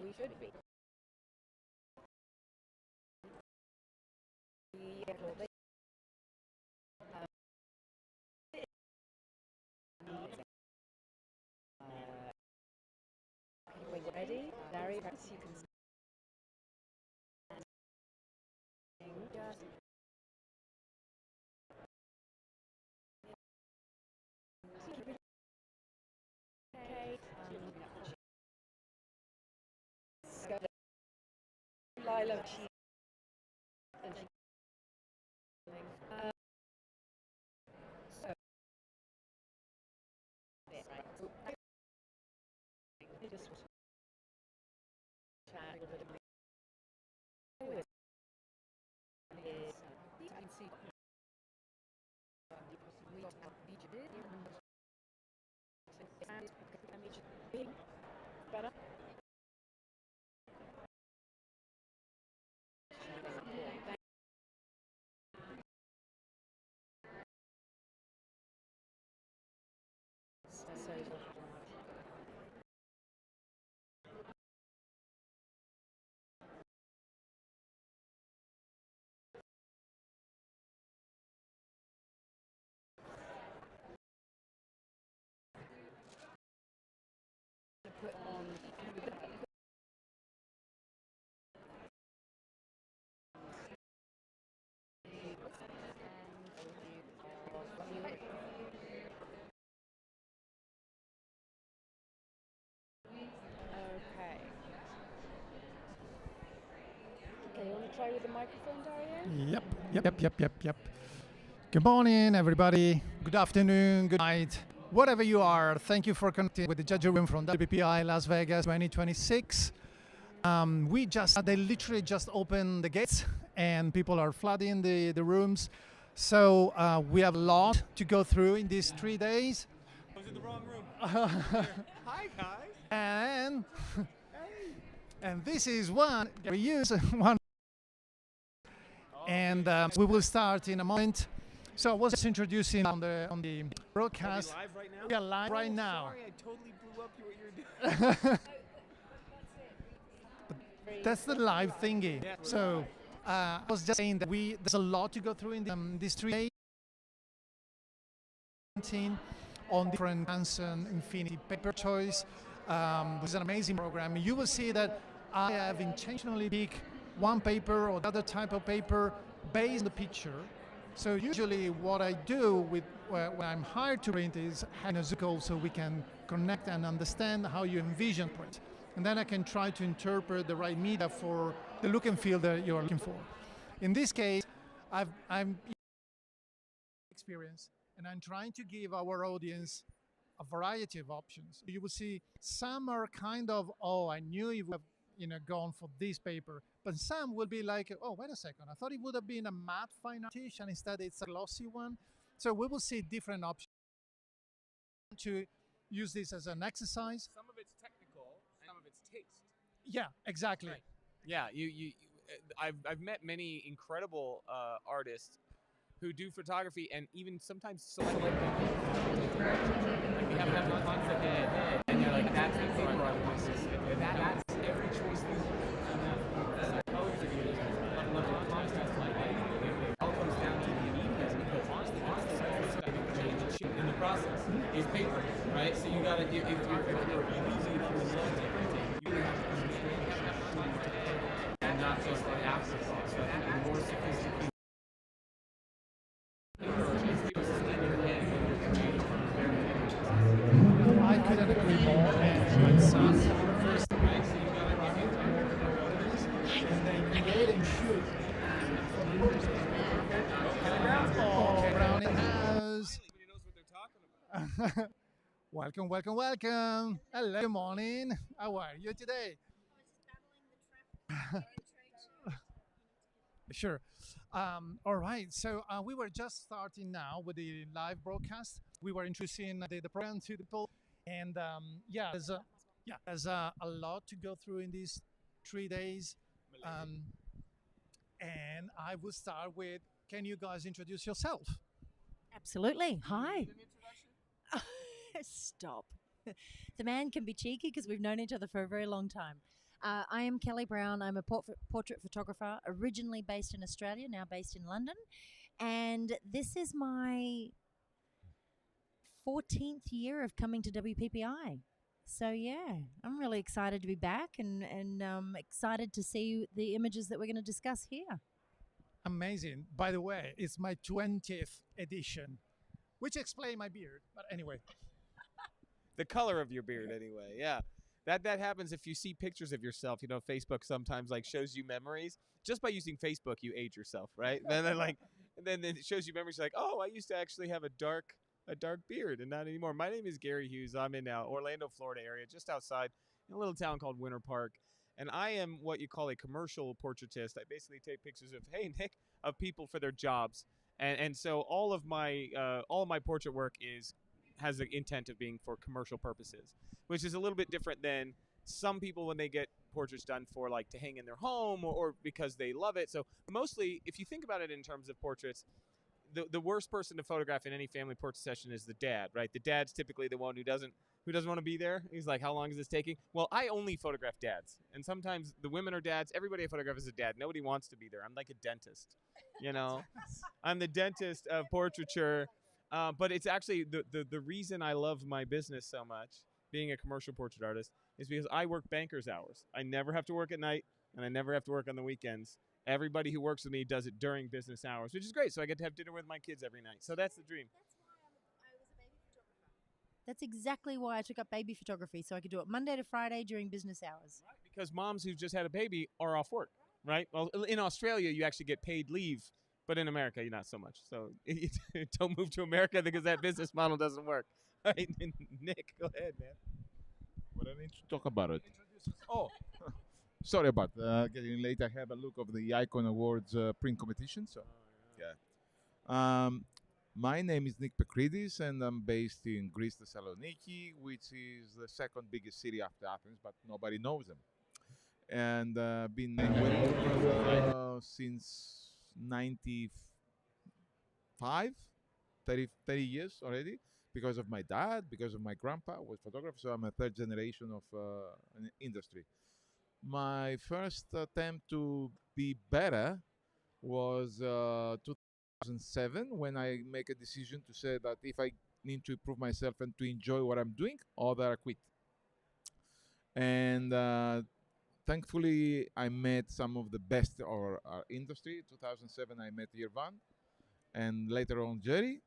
we should be. When you're ready, Dario, perhaps you can just Lila, she so just chat a little bit of you can see we got out each of it better. Put on Okay, you want to try with the microphone, Dario? Yep. Good morning, everybody. Good afternoon, good night. Whatever you are, thank you for connecting with the judge room from WPPI Las Vegas 2026. They literally just opened the gates and people are flooding the rooms. So we have a lot to go through in these 3 days. I was in the wrong room. Hi, guys. And this is one we use one. And we will start in a moment. So I was just introducing on the broadcast. Are we live right now? We are live right now. Sorry, I totally blew up what you're doing. That's the live thingy. Yeah. So I was just saying that there's a lot to go through in these 3 days on different Hanson Infinity paper choice. This is an amazing program. You will see that I have intentionally picked one paper or the other type of paper based on the picture. So usually what I do when I'm hired to print is having a Zoom so we can connect and understand how you envision print. And then I can try to interpret the right media for the look and feel that you're looking for. In this case, I'm experience and I'm trying to give our audience a variety of options. You will see some are kind of, oh, I knew you would have gone for this paper, but some will be like, oh, wait a second, I thought it would have been a matte fine artish and instead it's a glossy one. So we will see different options to use this as an exercise. Some of it's technical, some of it's taste. Yeah, exactly. Right. Yeah, I've met many incredible artists who do photography and even sometimes select like we have a concept in your head and you're like, that's the paper I want to see. That's every choice that it all comes down to the uniqueness because honestly in the process is paper, right? So you gotta, if you're in love with printing, you really have to understand and not just an afterthought. So I think the more sophisticated I couldn't agree more. And first, and then create and shoot. Oh, Brownie House. Everybody knows what they're talking about. Welcome. Hello, good morning. How are you today? Sure. All right. So we were just starting now with the live broadcast. We were introducing the program to the people, and there's a lot to go through in these 3 days. And I will start with, can you guys introduce yourself? Absolutely. Hi. Stop. The man can be cheeky because we've known each other for a very long time. I am Kelly Brown. I'm a portrait photographer, originally based in Australia, now based in London. And this is my 14th year of coming to WPPI. So yeah, I'm really excited to be back and excited to see the images that we're going to discuss here. Amazing. By the way, it's my 20th edition, which explains my beard. But anyway. The color of your beard, anyway. Yeah. That happens if you see pictures of yourself. You know, Facebook sometimes like shows you memories. Just by using Facebook, you age yourself, right? then it shows you memories like, oh, I used to actually have a dark beard, and not anymore. My name is Gary Hughes. I'm in Orlando, Florida area, just outside in a little town called Winter Park, and I am what you call a commercial portraitist. I basically take pictures of, hey Nick, of people for their jobs, and so all of my portrait work has the intent of being for commercial purposes, which is a little bit different than some people when they get portraits done for like to hang in their home or because they love it. So mostly, if you think about it in terms of portraits, the worst person to photograph in any family portrait session is the dad, right? The dad's typically the one who doesn't want to be there. He's like, how long is this taking? Well, I only photograph dads, and sometimes the women are dads. Everybody I photograph is a dad. Nobody wants to be there. I'm like a dentist, you know. I'm the dentist of portraiture. But it's actually the reason I love my business so much, being a commercial portrait artist, is because I work banker's hours. I never have to work at night, and I never have to work on the weekends. Everybody who works with me does it during business hours, which is great. So I get to have dinner with my kids every night. So that's the dream. I was a baby photographer. That's exactly why I took up baby photography, so I could do it Monday to Friday during business hours. Right, because moms who've just had a baby are off work, right? Well, in Australia, you actually get paid leave. But in America, you're not so much. So don't move to America because that business model doesn't work. All right, Nick, go ahead, man. What I need to talk about it. Oh, sorry about getting late. I have a look of the Icon Awards print competition. So, yeah. My name is Nik Pekridis, and I'm based in Greece, Thessaloniki, which is the second biggest city after Athens, but nobody knows them. And been since 95, 30 years already, because of my dad, because of my grandpa was photographer, so I'm a third generation of an industry. My first attempt to be better was 2007, when I make a decision to say that if I need to improve myself and to enjoy what I'm doing, or that I quit. And thankfully, I met some of the best of our industry. In 2007, I met Irvan, and later on Jerry.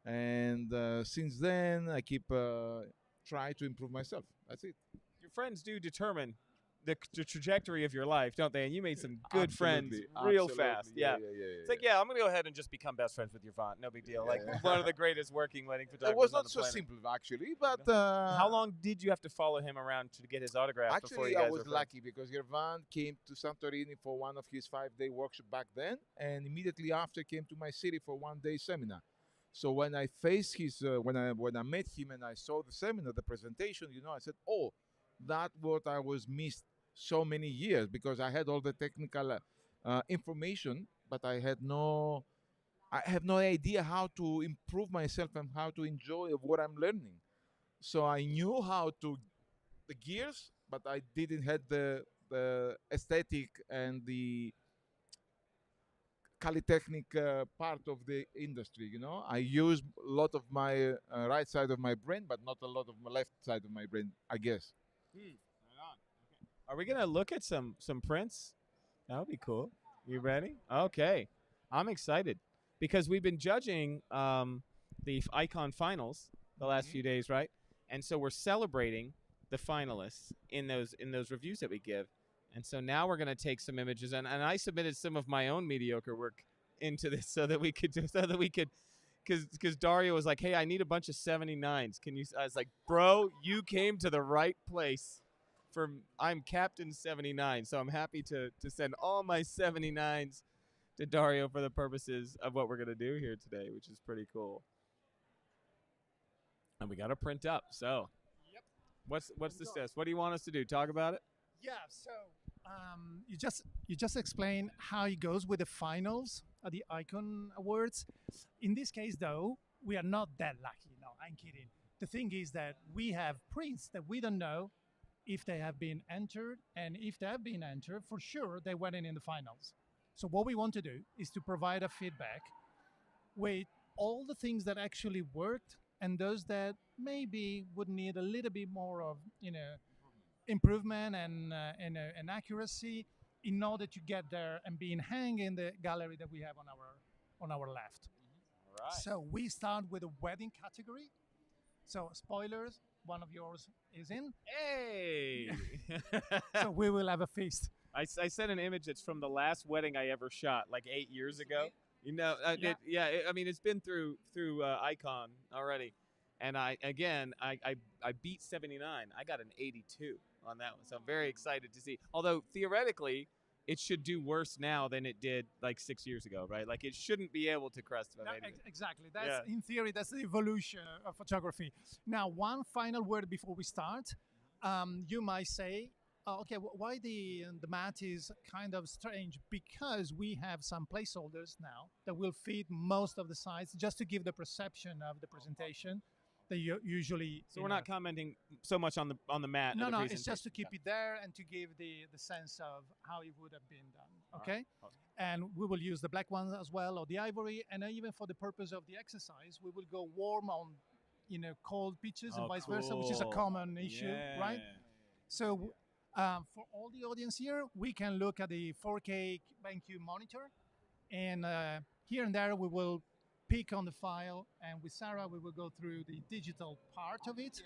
And since then, I keep trying to improve myself. That's it. Your friends do determine the trajectory of your life, don't they? And you made some good friends real fast. Yeah. It's like, I'm going to go ahead and just become best friends with your font. No big deal. Like one of the greatest working wedding photographers. It was on not the so planet. simple, actually. But how long did you have to follow him around to get his autograph? Before you actually, guys I was were lucky because Irvan came to Santorini for one of his 5-day workshop back then, and immediately after came to my city for 1-day seminar. So when I faced his, when I met him and I saw the seminar, the presentation, I said, "Oh, that's what I was missed so many years," because I had all the technical information, but I have no idea how to improve myself and how to enjoy what I'm learning. So I knew how to the gears, but I didn't have the aesthetic and the calitechnic part of the industry. I use a lot of my right side of my brain, but not a lot of my left side of my brain, I guess. Right on. Okay. Are we gonna look at some prints? That would be cool. You ready? Okay. I'm excited because we've been judging the Icon finals the last few days, right? And so we're celebrating the finalists in those reviews that we give. And so now we're going to take some images, and I submitted some of my own mediocre work into this so that we could because Dario was like, "Hey, I need a bunch of 79s. Can you?" I was like, "Bro, you came to the right place. I'm Captain 79, so I'm happy to send all my 79s to Dario for the purposes of what we're going to do here today, which is pretty cool." And we got to print up. So, what's the steps? What do you want us to do? Talk about it? Yeah, so you just explained how it goes with the finals at the Icon Awards. In this case, though, we are not that lucky. No, I'm kidding. The thing is that we have prints that we don't know if they have been entered, and if they have been entered, for sure they went in the finals. So what we want to do is to provide a feedback with all the things that actually worked and those that maybe would need a little bit more of improvement and accuracy in order to get there and being hang in the gallery that we have on our left. All right. So we start with a wedding category. So spoilers, one of yours is in. Hey! So we will have a feast. I sent an image that's from the last wedding I ever shot, like 8 years ago. You know, I mean, it's been through Icon already, and I beat 79. I got an 82 on that one, so I'm very excited to see. Although theoretically, it should do worse now than it did like 6 years ago, right? Like it shouldn't be able to crest the 80. Exactly. That's in theory. That's the evolution of photography. Now, one final word before we start. You might say, okay, why the mat is kind of strange? Because we have some placeholders now that will fit most of the sides, just to give the perception of the presentation that you usually. So we're not commenting so much on the mat. No, it's just to keep it there and to give the sense of how it would have been done. Okay, and we will use the black ones as well, or the ivory, and even for the purpose of the exercise, we will go warm on, cold pitches and vice versa, which is a common issue, right? So. For all the audience here, we can look at the 4K BenQ monitor, and here and there we will pick on the file, and with Sarah we will go through the digital part of it.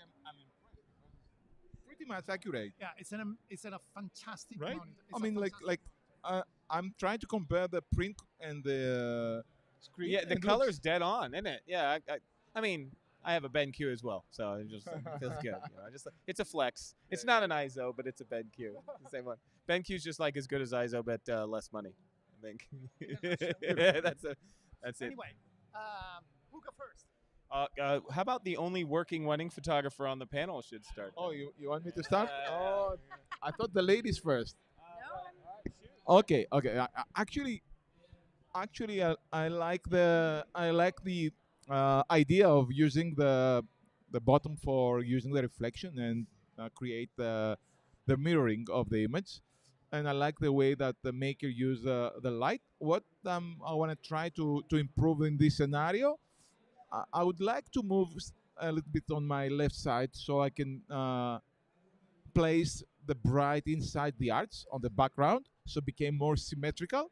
Pretty much accurate. Yeah, it's a fantastic right? monitor. I mean, I'm trying to compare the print and the screen. Yeah, the color's dead on, isn't it? Yeah, I mean, I have a BenQ as well, so it just feels good. It's a flex. It's not an ISO, but it's a BenQ. It's the same one. BenQ's just like as good as ISO, but less money, I think. That's it. Anyway, who go first? How about the only working wedding photographer on the panel should start? Oh, you want me to start? I thought the ladies first. Okay. Actually, I like the idea of using the bottom for using the reflection and create the mirroring of the image, and I like the way that the maker use the light. What I want to try to improve in this scenario, I would like to move a little bit on my left side so I can place the bright inside the arch on the background, so it became more symmetrical.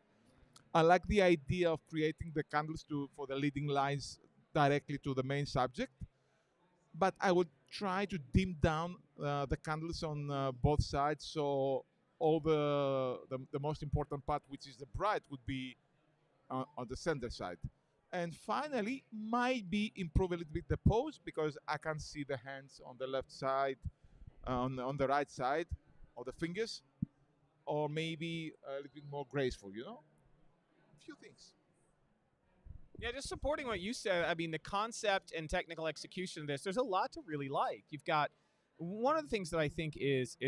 I like the idea of creating the candles for the leading lines directly to the main subject, but I would try to dim down the candles on both sides, so all the most important part, which is the bright, would be on the center side. And finally, might be improve a little bit the pose, because I can see the hands on the left side, on the right side, or the fingers, or maybe a little bit more graceful, a few things. Yeah, just supporting what you said. I mean, the concept and technical execution of this, there's a lot to really like. You've got one of the things that I think is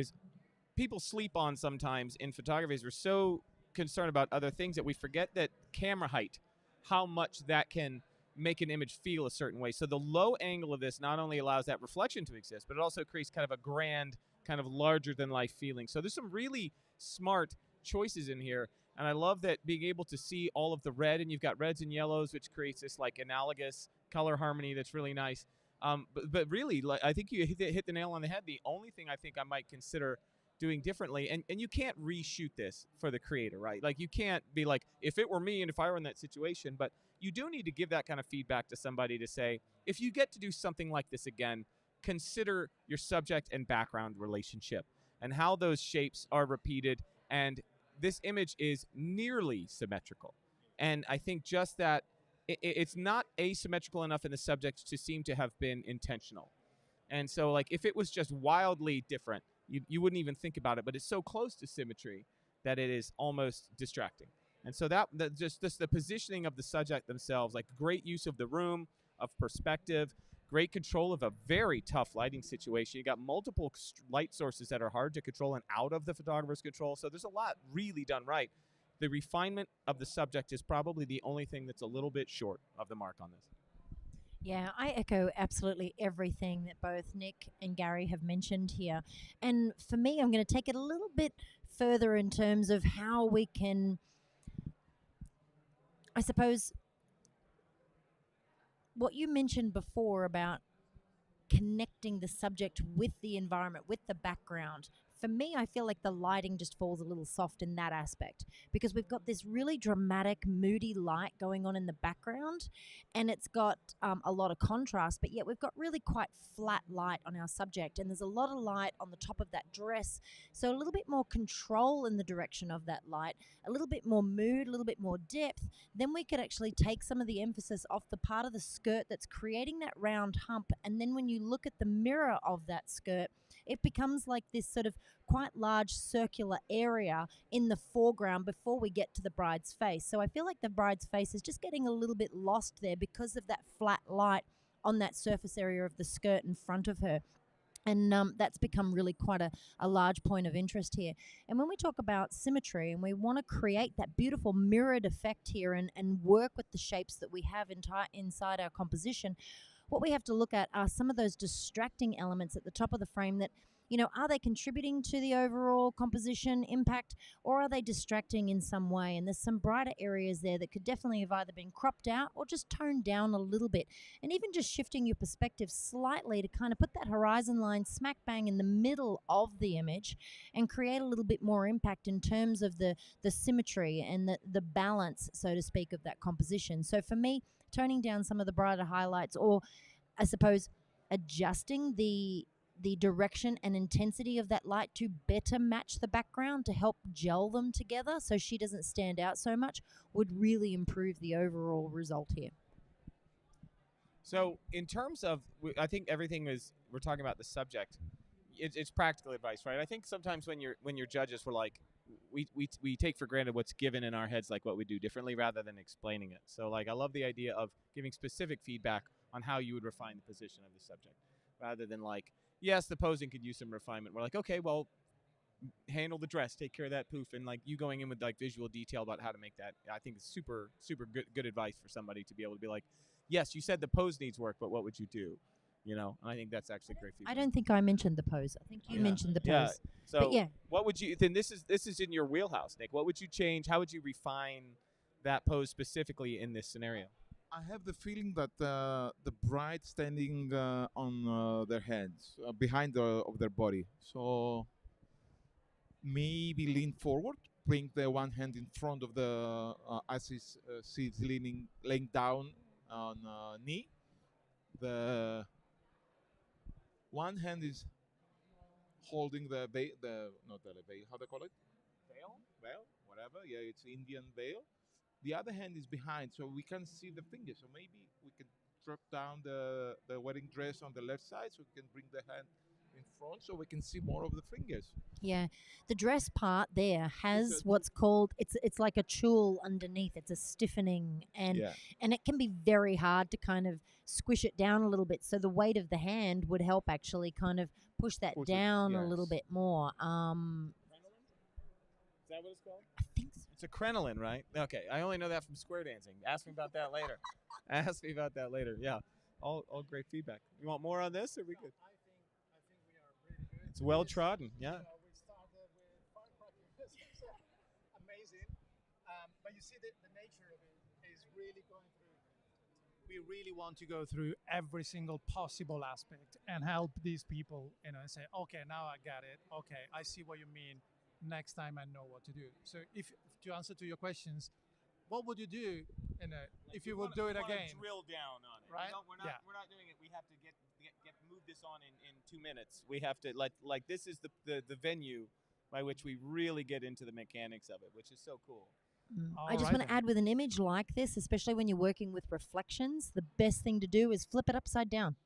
people sleep on sometimes in photography is we're so concerned about other things that we forget that camera height, how much that can make an image feel a certain way. So the low angle of this not only allows that reflection to exist, but it also creates kind of a grand, kind of larger than life feeling. So there's some really smart choices in here. And I love that being able to see all of the red, and you've got reds and yellows, which creates this like analogous color harmony that's really nice. But really, like, I think you hit the nail on the head. The only thing I think I might consider doing differently, and you can't reshoot this for the creator, right? Like you can't be like, if it were me and if I were in that situation, but you do need to give that kind of feedback to somebody to say, if you get to do something like this again, consider your subject and background relationship and how those shapes are repeated. And this image is nearly symmetrical. And I think just that it's not asymmetrical enough in the subject to seem to have been intentional. And so like if it was just wildly different, you wouldn't even think about it, but it's so close to symmetry that it is almost distracting. And so that just the positioning of the subject themselves, like great use of the room, of perspective, great control of a very tough lighting situation. You got multiple light sources that are hard to control and out of the photographer's control. So there's a lot really done right. The refinement of the subject is probably the only thing that's a little bit short of the mark on this. Yeah, I echo absolutely everything that both Nick and Gary have mentioned here. And for me, I'm going to take it a little bit further in terms of how we can, I suppose, what you mentioned before about connecting the subject with the environment, with the background. For me, I feel like the lighting just falls a little soft in that aspect because we've got this really dramatic, moody light going on in the background, and it's got a lot of contrast, but yet we've got really quite flat light on our subject, and there's a lot of light on the top of that dress. So a little bit more control in the direction of that light, a little bit more mood, a little bit more depth. Then we could actually take some of the emphasis off the part of the skirt that's creating that round hump, and then when you look at the mirror of that skirt, it becomes like this sort of quite large circular area in the foreground before we get to the bride's face. So I feel like the bride's face is just getting a little bit lost there because of that flat light on that surface area of the skirt in front of her. And that's become really quite a large point of interest here. And when we talk about symmetry and we want to create that beautiful mirrored effect here and work with the shapes that we have inside our composition, what we have to look at are some of those distracting elements at the top of the frame that, are they contributing to the overall composition impact, or are they distracting in some way? And there's some brighter areas there that could definitely have either been cropped out or just toned down a little bit. And even just shifting your perspective slightly to kind of put that horizon line smack bang in the middle of the image and create a little bit more impact in terms of the symmetry and the balance, so to speak, of that composition. So for me, toning down some of the brighter highlights, or I suppose adjusting the direction and intensity of that light to better match the background to help gel them together so she doesn't stand out so much, would really improve the overall result here. So in terms of, I think everything is, we're talking about the subject. It's practical advice, right? I think sometimes when you're judges, we're like, we take for granted what's given in our heads, like what we do differently rather than explaining it. So like, I love the idea of giving specific feedback on how you would refine the position of the subject rather than like, yes, the posing could use some refinement. We're like, okay, well, handle the dress, take care of that poof, and like you going in with like visual detail about how to make that. I think it's super good advice for somebody to be able to be like, yes, you said the pose needs work, but what would you do? And I think that's actually great feedback. I don't think I mentioned the pose. I think you mentioned the pose. Yeah. So but yeah, what would you then? This is in your wheelhouse, Nick. What would you change? How would you refine that pose specifically in this scenario? I have the feeling that the bride standing on their hands behind of their body. So maybe lean forward, bring the one hand in front of the as she's laying down on knee. The one hand is holding the veil, not the veil, how do they call it? Veil, whatever. Yeah, it's Indian veil. The other hand is behind, so we can see the fingers. So maybe we can drop down the wedding dress on the left side, so we can bring the hand in front, so we can see more of the fingers. yeah. The dress part there has what's called, it's like a tulle underneath. It's a stiffening, and it can be very hard to kind of squish it down a little bit. So the weight of the hand would help actually kind of push that down a little bit more. Is that what it's called? I think so. It's a crinoline, right? Okay, I only know that from square dancing. Ask me about that later. Ask me about that later. Yeah, all great feedback. You want more on this, or we good? I think we are pretty good. It's well trodden. Yeah. We started with firecrackers. Amazing. But you see, the nature of it is really going through. We really want to go through every single possible aspect and help these people, and say, okay, now I get it. Okay, I see what you mean. Next time I know what to do. So if to answer to your questions, what would you do if you would do it again? Drill down on it. Right? We're not doing it. We have to get move this on in 2 minutes. We have to like this is the venue by which we really get into the mechanics of it, which is so cool. I just want to add, with an image like this, especially when you're working with reflections, the best thing to do is flip it upside down.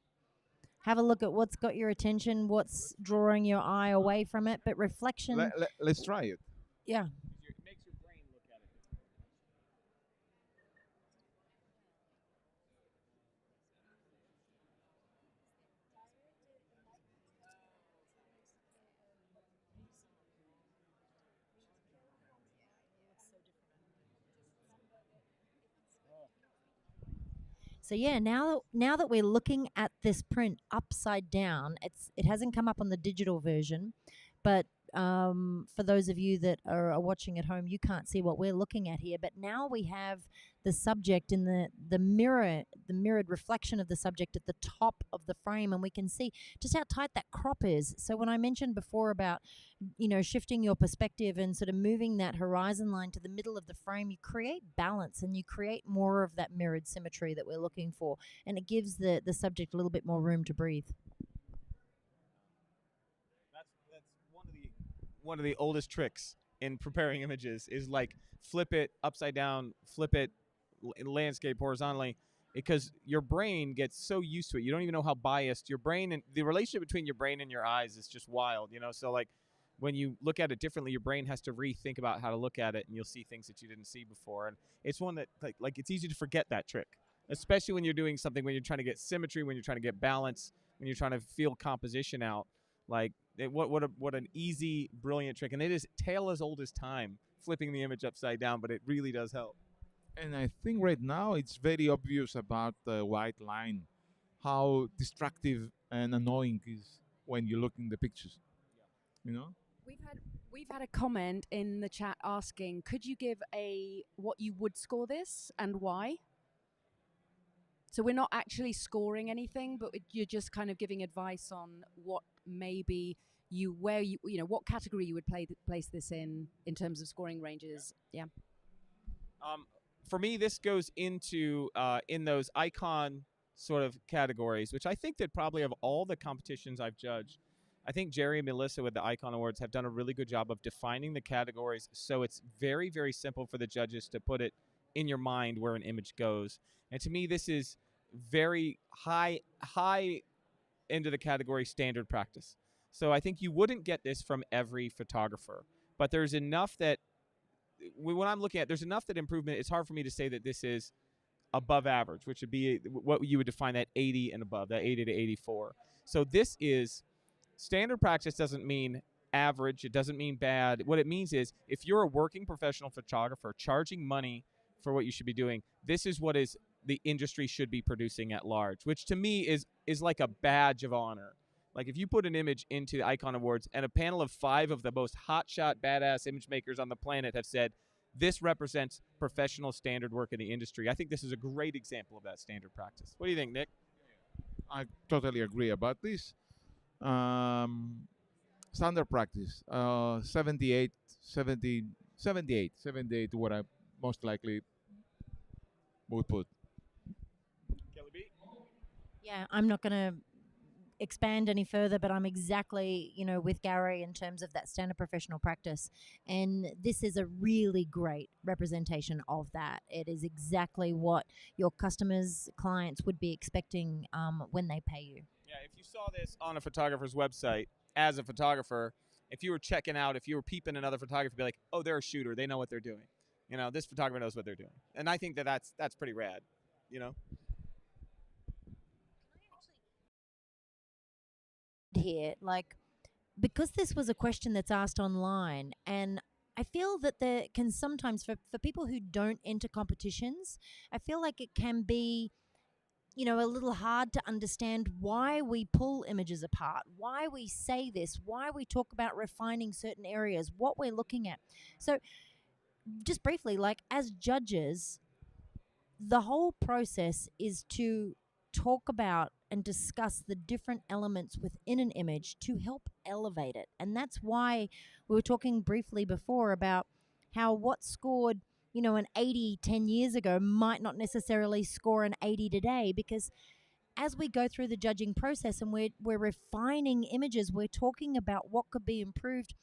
Have a look at what's got your attention, what's drawing your eye away from it. But reflection... Let's try it. Yeah. It makes your brain look at it differently. So yeah, now that we're looking at this print upside down, it hasn't come up on the digital version, but for those of you that are watching at home, you can't see what we're looking at here. But now we have the subject in the mirrored reflection of the subject at the top of the frame, and we can see just how tight that crop is. So when I mentioned before about, you know, shifting your perspective and sort of moving that horizon line to the middle of the frame, you create balance and you create more of that mirrored symmetry that we're looking for, and it gives the subject a little bit more room to breathe. That's one of the oldest tricks in preparing images is like flip it upside down, flip it landscape horizontally, because your brain gets so used to it. You don't even know how biased your brain, and the relationship between your brain and your eyes is just wild, you know? So like when you look at it differently, your brain has to rethink about how to look at it, and you'll see things that you didn't see before. And it's one that like it's easy to forget that trick, especially when you're doing something, when you're trying to get symmetry, when you're trying to get balance, when you're trying to feel composition out. Like what an easy, brilliant trick. And it is tale as old as time, flipping the image upside down, but it really does help. And I think right now it's very obvious about the white line, how destructive and annoying is when you look in the pictures. You know? We've had a comment in the chat asking, could you give what you would score this and why? So we're not actually scoring anything, but you're just kind of giving advice on what maybe what category you would place this in terms of scoring ranges. Yeah. For me, this goes into in those icon sort of categories, which I think that probably of all the competitions I've judged, I think Jerry and Melissa with the Icon Awards have done a really good job of defining the categories, so it's very, very simple for the judges to put it in your mind where an image goes. And to me, this is very high into the category standard practice. So I think you wouldn't get this from every photographer, but there's enough that when I'm looking at, there's enough that improvement, it's hard for me to say that this is above average, which would be what you would define that 80 and above, that 80 to 84. So this is standard practice. Doesn't mean average. It doesn't mean bad. What it means is if you're a working professional photographer charging money for what you should be doing, this is what is the industry should be producing at large, which to me is like a badge of honor. Like if you put an image into the Icon Awards and a panel of 5 of the most hotshot, badass image makers on the planet have said, this represents professional standard work in the industry, I think this is a great example of that standard practice. What do you think, Nick? I totally agree about this. Standard practice, 78, what I most likely would put. Kelly B? Yeah, I'm not going to expand any further, but I'm exactly, with Gary in terms of that standard professional practice. And this is a really great representation of that. It is exactly what your customers, clients would be expecting when they pay you. Yeah, if you saw this on a photographer's website, as a photographer, if you were checking out, if you were peeping another photographer, be like, oh, they're a shooter. They know what they're doing. This photographer knows what they're doing. And I think that's pretty rad, Here, because this was a question that's asked online, and I feel that there can sometimes, for people who don't enter competitions, I feel like it can be a little hard to understand why we pull images apart, why we say this, why we talk about refining certain areas, what we're looking at. So just briefly, as judges, the whole process is to talk about and discuss the different elements within an image to help elevate it. And that's why we were talking briefly before about how what scored an 80 10 years ago might not necessarily score an 80 today, because as we go through the judging process and we're refining images, we're talking about what could be improved.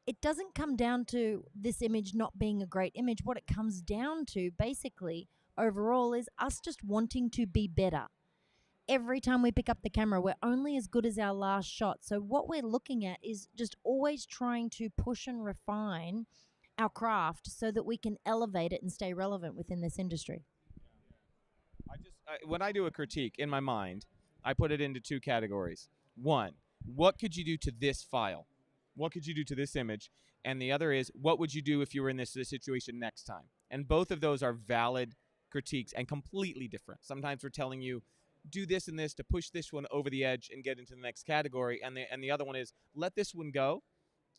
It doesn't come down to this image not being a great image. What it comes down to basically overall is us just wanting to be better. Every time we pick up the camera, we're only as good as our last shot. So what we're looking at is just always trying to push and refine our craft so that we can elevate it and stay relevant within this industry. When I do a critique in my mind, I put it into 2 categories. One, what could you do to this file? What could you do to this image? And the other is, what would you do if you were in this situation next time? And both of those are valid critiques and completely different. Sometimes we're telling you, do this and this to push this one over the edge and get into the next category. And the other one is, let this one go.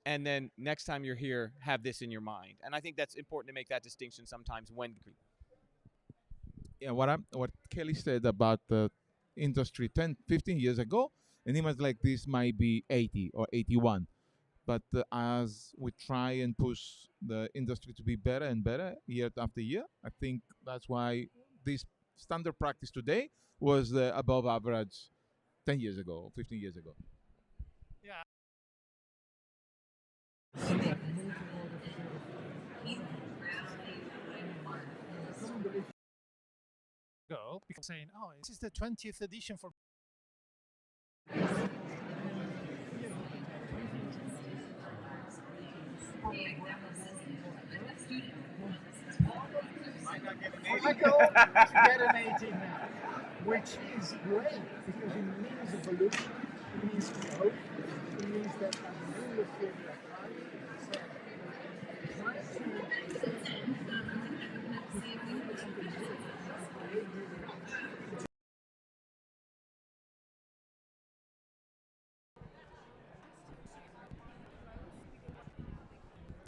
And then next time you're here, have this in your mind. And I think that's important to make that distinction sometimes when. Yeah, what Kelly said about the industry 10, 15 years ago, an image like this might be 80 or 81. But as we try and push the industry to be better and better year after year, I think that's why this standard practice today was above average 10 years ago, 15 years ago. Yeah. Go because saying, oh, this is the 20th edition for. Michael get an 18 now, which is great because it means evolution, it means growth, it means that as you look at your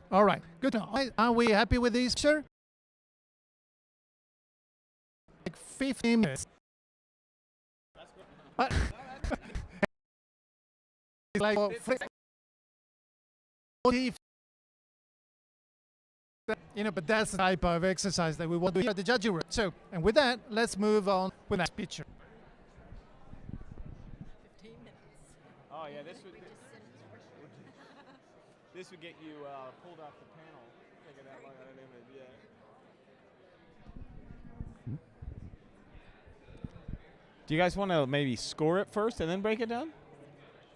all right, good. Are we happy with this, sir? Like 15 minutes. But it's like but that's the type of exercise that we want to do at the judging room. So, and with that, let's move on with that picture. 15 minutes. Oh yeah, this would get you pulled off the panel. Taking that long on an image, yeah. Do you guys want to maybe score it first and then break it down?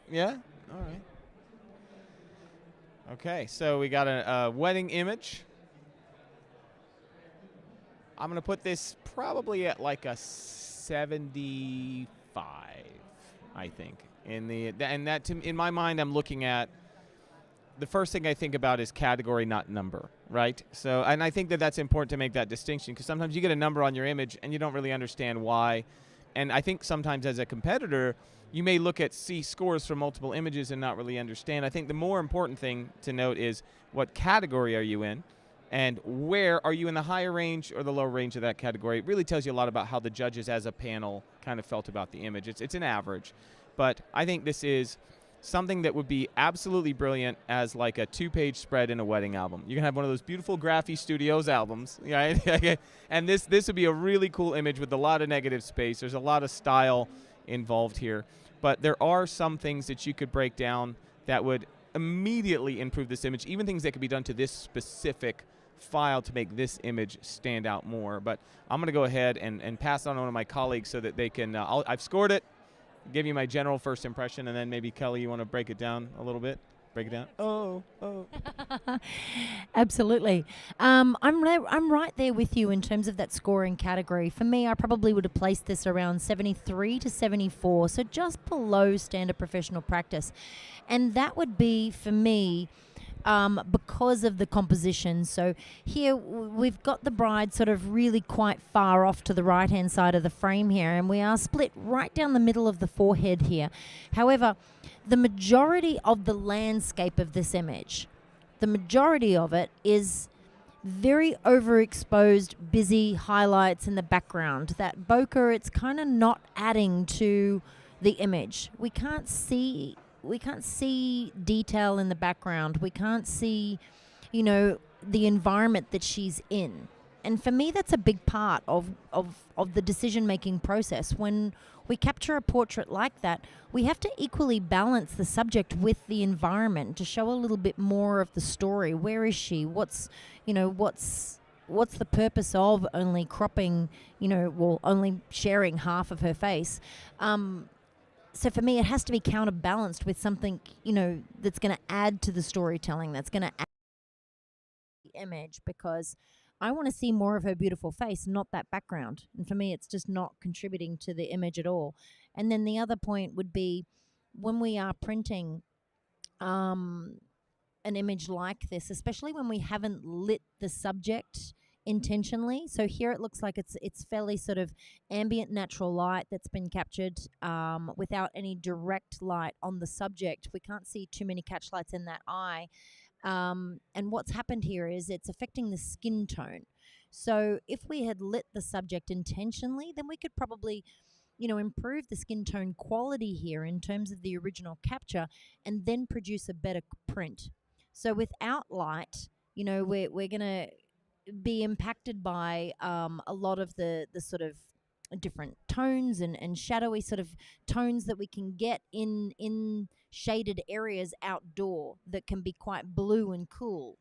Yeah? All right. Okay, so we got a wedding image. I'm going to put this probably at like a 75, I think. In my mind, I'm looking at the first thing I think about is category, not number, right? So, and I think that that's important to make that distinction because sometimes you get a number on your image and you don't really understand why. And I think sometimes as a competitor, you may see scores from multiple images and not really understand. I think the more important thing to note is what category are you in and where are you in the higher range or the lower range of that category. It really tells you a lot about how the judges as a panel kind of felt about the image. It's an average. But I think this is something that would be absolutely brilliant as like a 2-page spread in a wedding album. You can have one of those beautiful Graphy Studios albums, right? And this would be a really cool image with a lot of negative space. There's a lot of style involved here. But there are some things that you could break down that would immediately improve this image, even things that could be done to this specific file to make this image stand out more. But I'm going to go ahead and pass it on to one of my colleagues so that they can, I've scored it, give you my general first impression, and then maybe Kelly, you want to break it down a little bit? Break it down. Oh. Absolutely. I'm right there with you in terms of that scoring category. For me, I probably would have placed this around 73 to 74, so just below standard professional practice. And that would be, for me, because of the composition. So here we've got the bride sort of really quite far off to the right-hand side of the frame here, and we are split right down the middle of the forehead here. However, the majority of the landscape of this image, the majority of it is very overexposed, busy highlights in the background. That bokeh, it's kind of not adding to the image. We can't see detail in the background. We can't see, the environment that she's in. And for me, that's a big part of the decision-making process. When we capture a portrait like that, we have to equally balance the subject with the environment to show a little bit more of the story. Where is she? What's the purpose of only cropping, only sharing half of her face? So for me, it has to be counterbalanced with something, that's going to add to the storytelling, that's going to add to the image, because I want to see more of her beautiful face, not that background. And for me, it's just not contributing to the image at all. And then the other point would be when we are printing an image like this, especially when we haven't lit the subject intentionally. So here it looks like it's fairly sort of ambient natural light that's been captured without any direct light on the subject. We can't see too many catch lights in that eye. And what's happened here is it's affecting the skin tone. So if we had lit the subject intentionally, then we could probably, improve the skin tone quality here in terms of the original capture and then produce a better print. So without light, we're going to be impacted by a lot of the sort of different tones and shadowy sort of tones that we can get in shaded areas outdoor that can be quite blue and cool.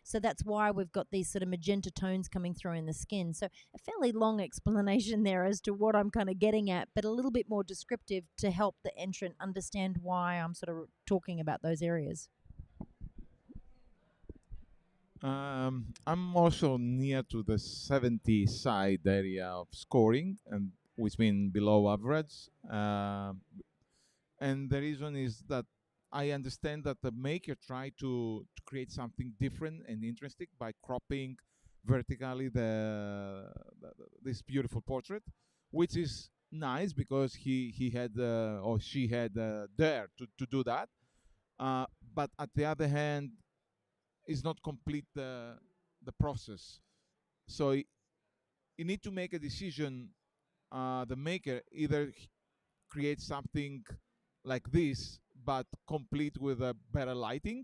So that's why we've got these sort of magenta tones coming through in the skin. So a fairly long explanation there as to what I'm kind of getting at, but a little bit more descriptive to help the entrant understand why I'm sort of talking about those areas. I'm also near to the 70 side area of scoring, and which means below average. And the reason is that I understand that the maker tried to create something different and interesting by cropping vertically this beautiful portrait, which is nice because he had or she had dare to do that. But at the other hand, is not complete the process. So you need to make a decision. The maker either create something like this, but complete with a better lighting.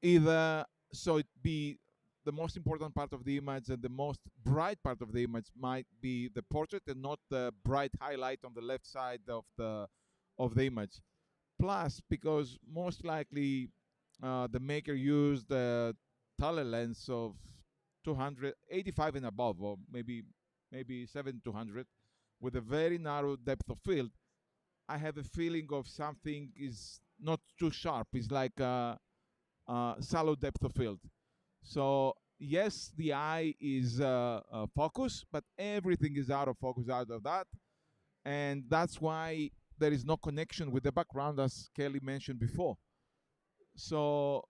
Either so it be the most important part of the image and the most bright part of the image might be the portrait and not the bright highlight on the left side of the image. Plus, because most likely the maker used the taller lens of 285 and above, or maybe 7 200, with a very narrow depth of field. I have a feeling of something is not too sharp. It's like a shallow depth of field. So yes, the eye is focus, but everything is out of focus out of that, and that's why there is no connection with the background, as Kelly mentioned before. So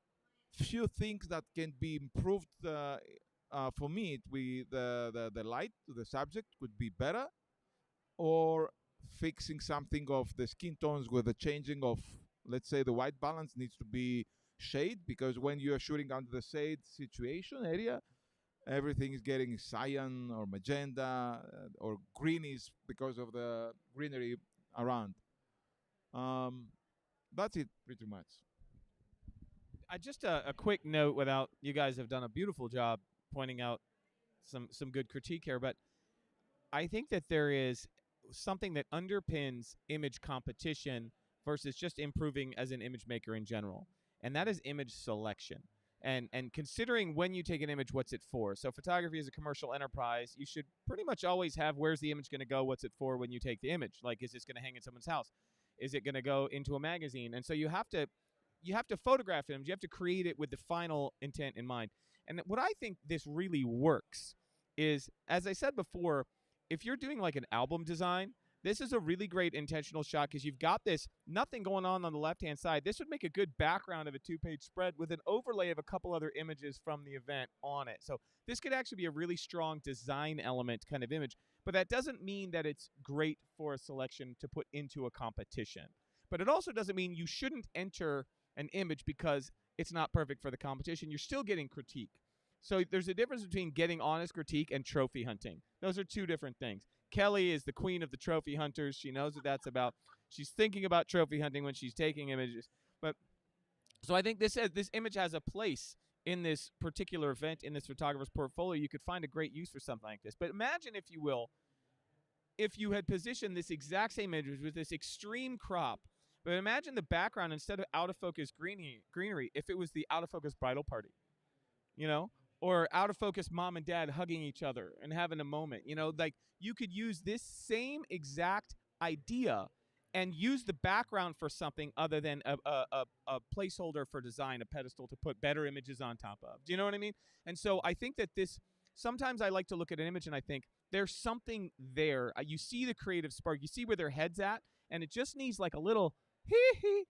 few things that can be improved for me. The light to the subject could be better, or fixing something of the skin tones with the changing of, let's say, the white balance needs to be shade, because when you are shooting under the shade situation area, everything is getting cyan or magenta or greenish because of the greenery around. That's it pretty much. Just a quick note, without you guys have done a beautiful job pointing out some good critique here, but I think that there is something that underpins image competition versus just improving as an image maker in general, and that is image selection. And considering when you take an image, what's it for? So photography is a commercial enterprise. You should pretty much always have, where's the image going to go, what's it for when you take the image? Like, is this going to hang in someone's house? Is it going to go into a magazine? And so you have to photograph images. You have to create it with the final intent in mind. And what I think this really works is, as I said before, if you're doing like an album design, this is a really great intentional shot because you've got this nothing going on the left-hand side. This would make a good background of a two-page spread with an overlay of a couple other images from the event on it. So this could actually be a really strong design element kind of image, but that doesn't mean that it's great for a selection to put into a competition. But it also doesn't mean you shouldn't enter an image because it's not perfect for the competition. You're still getting critique. So there's a difference between getting honest critique and trophy hunting. Those are two different things. Kelly is the queen of the trophy hunters. She knows what that's about. She's thinking about trophy hunting when she's taking images. But so I think this image has a place in this particular event, in this photographer's portfolio. You could find a great use for something like this. But imagine, if you will, if you had positioned this exact same image with this extreme crop. But imagine the background, instead of out of focus greenery, if it was the out of focus bridal party, or out of focus mom and dad hugging each other and having a moment. Like, you could use this same exact idea and use the background for something other than a placeholder for design, a pedestal to put better images on top of. Do you know what I mean? And so I think that sometimes I like to look at an image and I think there's something there. You see the creative spark. You see where their head's at, and it just needs like a little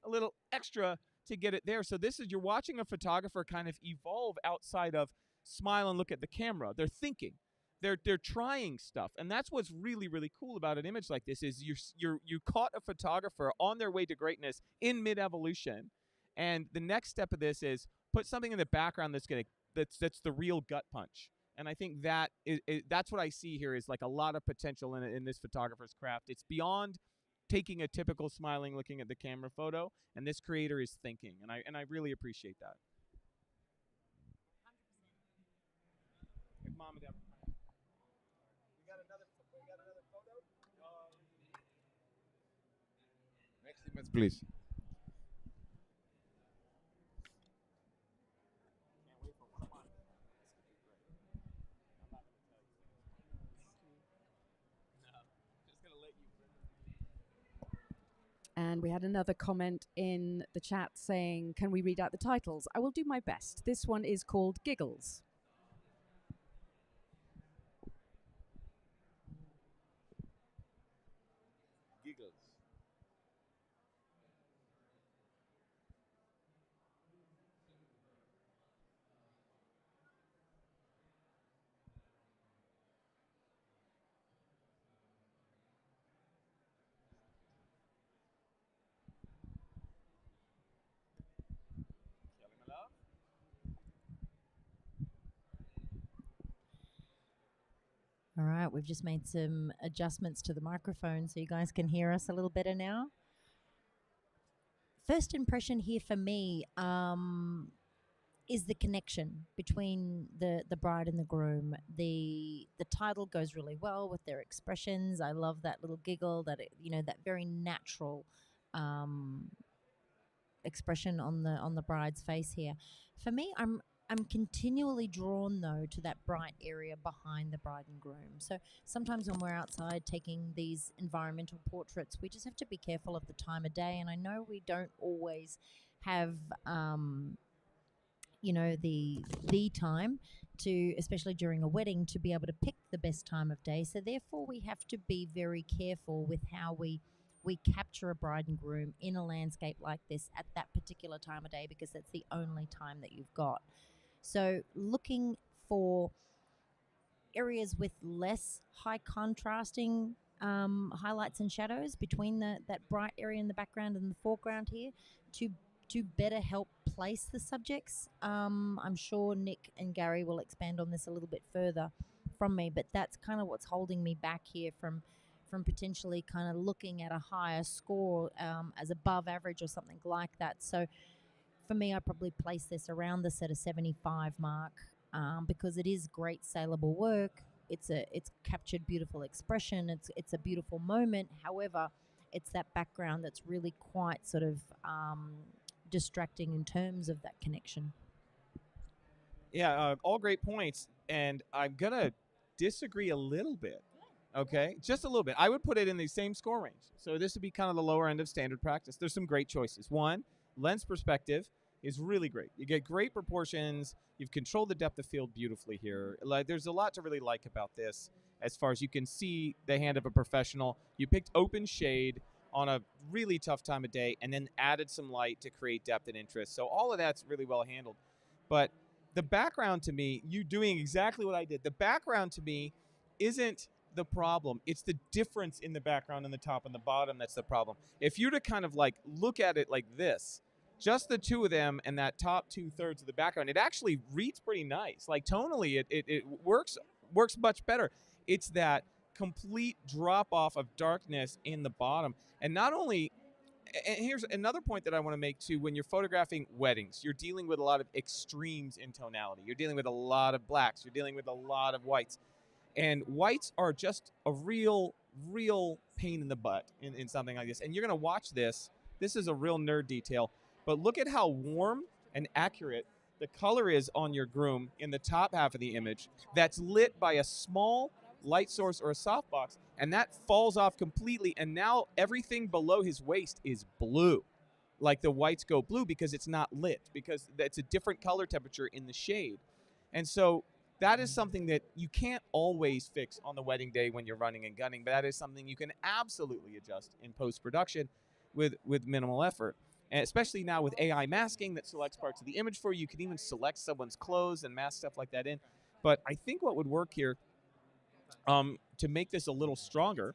a little extra to get it there. So you're watching a photographer kind of evolve outside of smile and look at the camera. They're thinking. They're trying stuff, and that's what's really, really cool about an image like this is you caught a photographer on their way to greatness in mid-evolution, and the next step of this is put something in the background that's the real gut punch. And I think that's what I see here is like a lot of potential in this photographer's craft. It's beyond taking a typical smiling, looking at the camera photo, and this creator is thinking, and I really appreciate that. Mom and Dad. We got another photo. Next image, please. Can't wait for one of mine. I'm not gonna tell you. No, just gonna let you. And we had another comment in the chat saying, can we read out the titles? I will do my best. This one is called Giggles. Giggles. All right, we've just made some adjustments to the microphone so you guys can hear us a little better now. First impression here for me is the connection between the bride and the groom. The title goes really well with their expressions. I love that little giggle, that that very natural expression on the bride's face here. For me, I'm continually drawn, though, to that bright area behind the bride and groom. So sometimes when we're outside taking these environmental portraits, we just have to be careful of the time of day. And I know we don't always have, the time to, especially during a wedding, to be able to pick the best time of day. So therefore, we have to be very careful with how we capture a bride and groom in a landscape like this at that particular time of day, because that's the only time that you've got. So looking for areas with less high contrasting highlights and shadows between that bright area in the background and the foreground here to better help place the subjects. I'm sure Nik and Gary will expand on this a little bit further from me, but that's kind of what's holding me back here from potentially kind of looking at a higher score as above average or something like that. So for me, I probably place this around the set of 75 mark because it is great saleable work. It's captured beautiful expression. It's a beautiful moment. However, it's that background that's really quite sort of distracting in terms of that connection. Yeah, all great points, and I'm gonna disagree a little bit. Okay, just a little bit. I would put it in the same score range. So this would be kind of the lower end of standard practice. There's some great choices. One, lens perspective is really great. You get great proportions. You've controlled the depth of field beautifully here. Like, there's a lot to really like about this as far as you can see the hand of a professional. You picked open shade on a really tough time of day and then added some light to create depth and interest. So all of that's really well handled. But the background to me, you doing exactly what I did, the background to me isn't the problem. It's the difference in the background and the top and the bottom that's the problem. If you were to kind of like look at it like this, just the two of them and that top 2/3 of the background, it actually reads pretty nice. Like tonally, it works much better. It's that complete drop off of darkness in the bottom. And not only, and here's another point that I want to make too, when you're photographing weddings, you're dealing with a lot of extremes in tonality. You're dealing with a lot of blacks. You're dealing with a lot of whites. And whites are just a real pain in the butt in something like this. And you're going to watch this. This is a real nerd detail. But look at how warm and accurate the color is on your groom in the top half of the image that's lit by a small light source or a softbox. And that falls off completely. And now everything below his waist is blue. Like the whites go blue because it's not lit, because it's a different color temperature in the shade. And so that is something that you can't always fix on the wedding day when you're running and gunning, but that is something you can absolutely adjust in post-production with minimal effort. And especially now with AI masking that selects parts of the image for you. You can even select someone's clothes and mask stuff like that in. But I think what would work here to make this a little stronger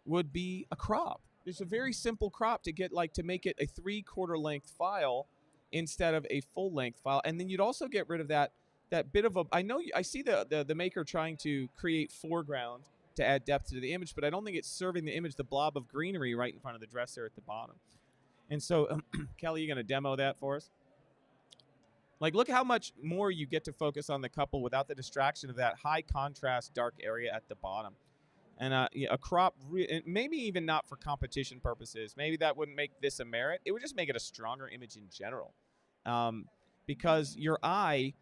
would be a crop. There's a very simple crop to get, like, to make it a 3/4 length file instead of a full length file. And then you'd also get rid of that bit of a, I see the maker trying to create foreground to add depth to the image, but I don't think it's serving the image the blob of greenery right in front of the dresser at the bottom. And so, Kelly, you going to demo that for us? Like, look how much more you get to focus on the couple without the distraction of that high contrast dark area at the bottom. And a crop, maybe even not for competition purposes. Maybe that wouldn't make this a merit. It would just make it a stronger image in general. Because your eye,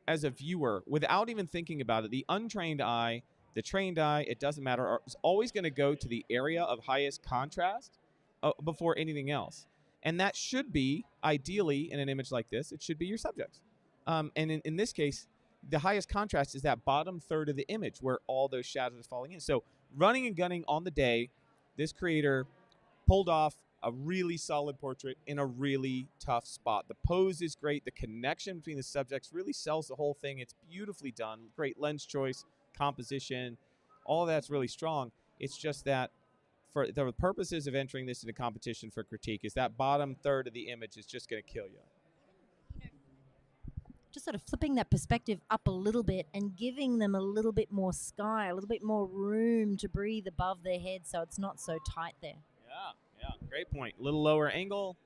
as a viewer, without even thinking about it, the untrained eye, the trained eye, it doesn't matter, is always going to go to the area of highest contrast before anything else. And that should be, ideally, in an image like this, it should be your subjects. And in this case, the highest contrast is that bottom third of the image where all those shadows are falling in. So running and gunning on the day, this creator pulled off a really solid portrait in a really tough spot. The pose is great. The connection between the subjects really sells the whole thing. It's beautifully done. Great lens choice, composition, all of that's really strong. It's just that for the purposes of entering this into competition for critique, is that bottom third of the image is just going to kill you. Just sort of flipping that perspective up a little bit and giving them a little bit more sky, a little bit more room to breathe above their head so it's not so tight there. Yeah, great point. A little lower angle,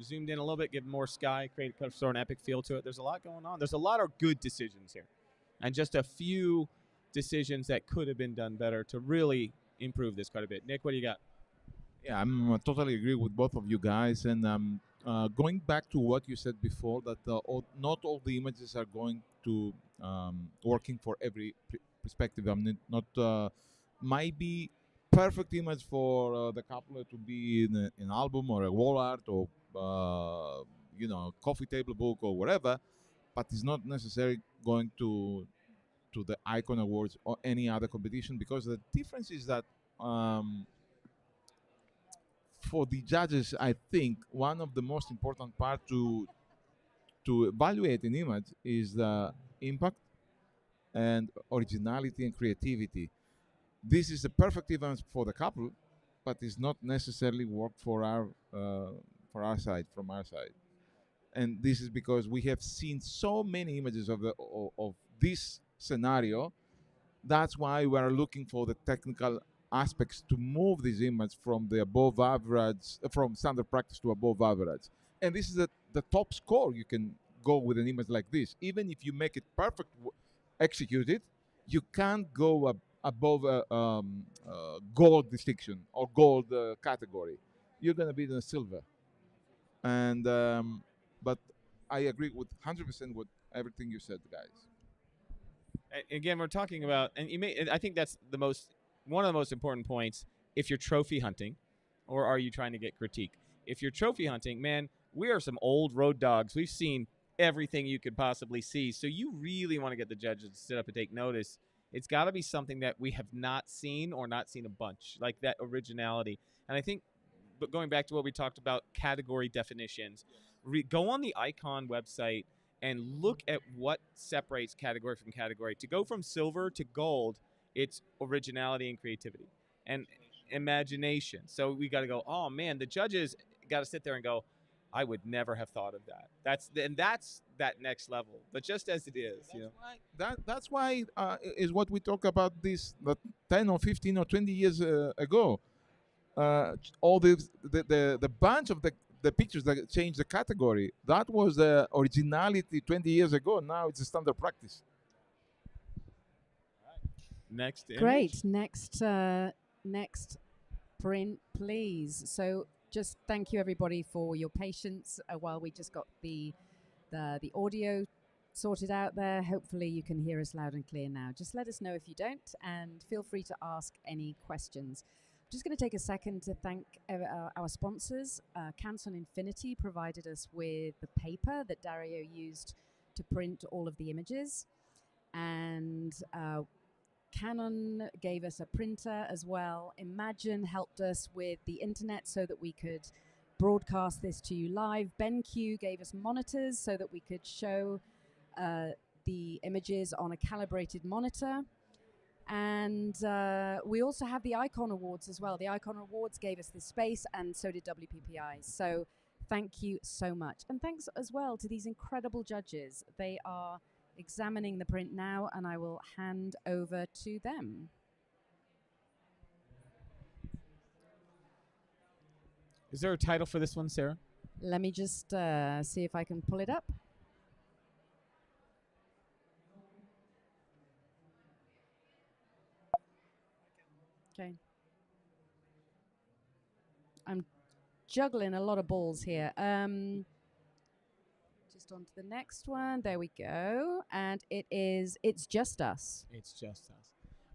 zoomed in a little bit, give more sky, create sort of an epic feel to it. There's a lot going on. There's a lot of good decisions here, and just a few decisions that could have been done better to really improve this quite a bit. Nick, what do you got? Yeah, I'm totally agree with both of you guys. And going back to what you said before, that not all the images are going to working for every perspective. I mean, not might be perfect image for the couple to be in an album or a wall art or coffee table book or whatever, but it's not necessarily going to the Icon Awards or any other competition, because the difference is that for the judges, I think one of the most important part to evaluate an image is the impact and originality and creativity. This is a perfect image for the couple, but it's not necessarily work for our side, from our side. And this is because we have seen so many images of this scenario. That's why we are looking for the technical aspects to move this image from the above average, from standard practice to above average. And this is the top score you can go with an image like this. Even if you make it perfect executed, you can't go above gold distinction or gold category. You're going to be in a silver. And but I agree with 100% with everything you said, guys. Again, we're talking about, and I think that's one of the most important points. If you're trophy hunting, or are you trying to get critique? If you're trophy hunting, man, we are some old road dogs. We've seen everything you could possibly see. So you really want to get the judges to sit up and take notice. It's got to be something that we have not seen, or not seen a bunch, like that originality. And I think, but going back to what we talked about, category definitions, go on the Icon website and look at what separates category from category. To go from silver to gold, it's originality and creativity and imagination. So we got to go, oh man, the judges got to sit there and go, I would never have thought of that. That's that next level. But just as it is, that's why is what we talk about this 10 or 15 or 20 years ago. All the bunch of the pictures that changed the category, that was the originality 20 years ago. Now it's a standard practice. Next image. Great. Next print, please. So just thank you everybody for your patience while we just got the audio sorted out there. Hopefully you can hear us loud and clear now. Just let us know if you don't, and feel free to ask any questions. Just going to take a second to thank our sponsors. Canson Infinity provided us with the paper that Dario used to print all of the images. And Canon gave us a printer as well. Imagine helped us with the internet so that we could broadcast this to you live. BenQ gave us monitors so that we could show the images on a calibrated monitor. And we also have the Icon Awards as well. The Icon Awards gave us this space, and so did WPPI. So thank you so much. And thanks as well to these incredible judges. They are examining the print now, and I will hand over to them. Is there a title for this one, Sarah? Let me just see if I can pull it up. Okay. I'm juggling a lot of balls here. Just on to the next one. There we go. And It's Just Us. It's Just Us.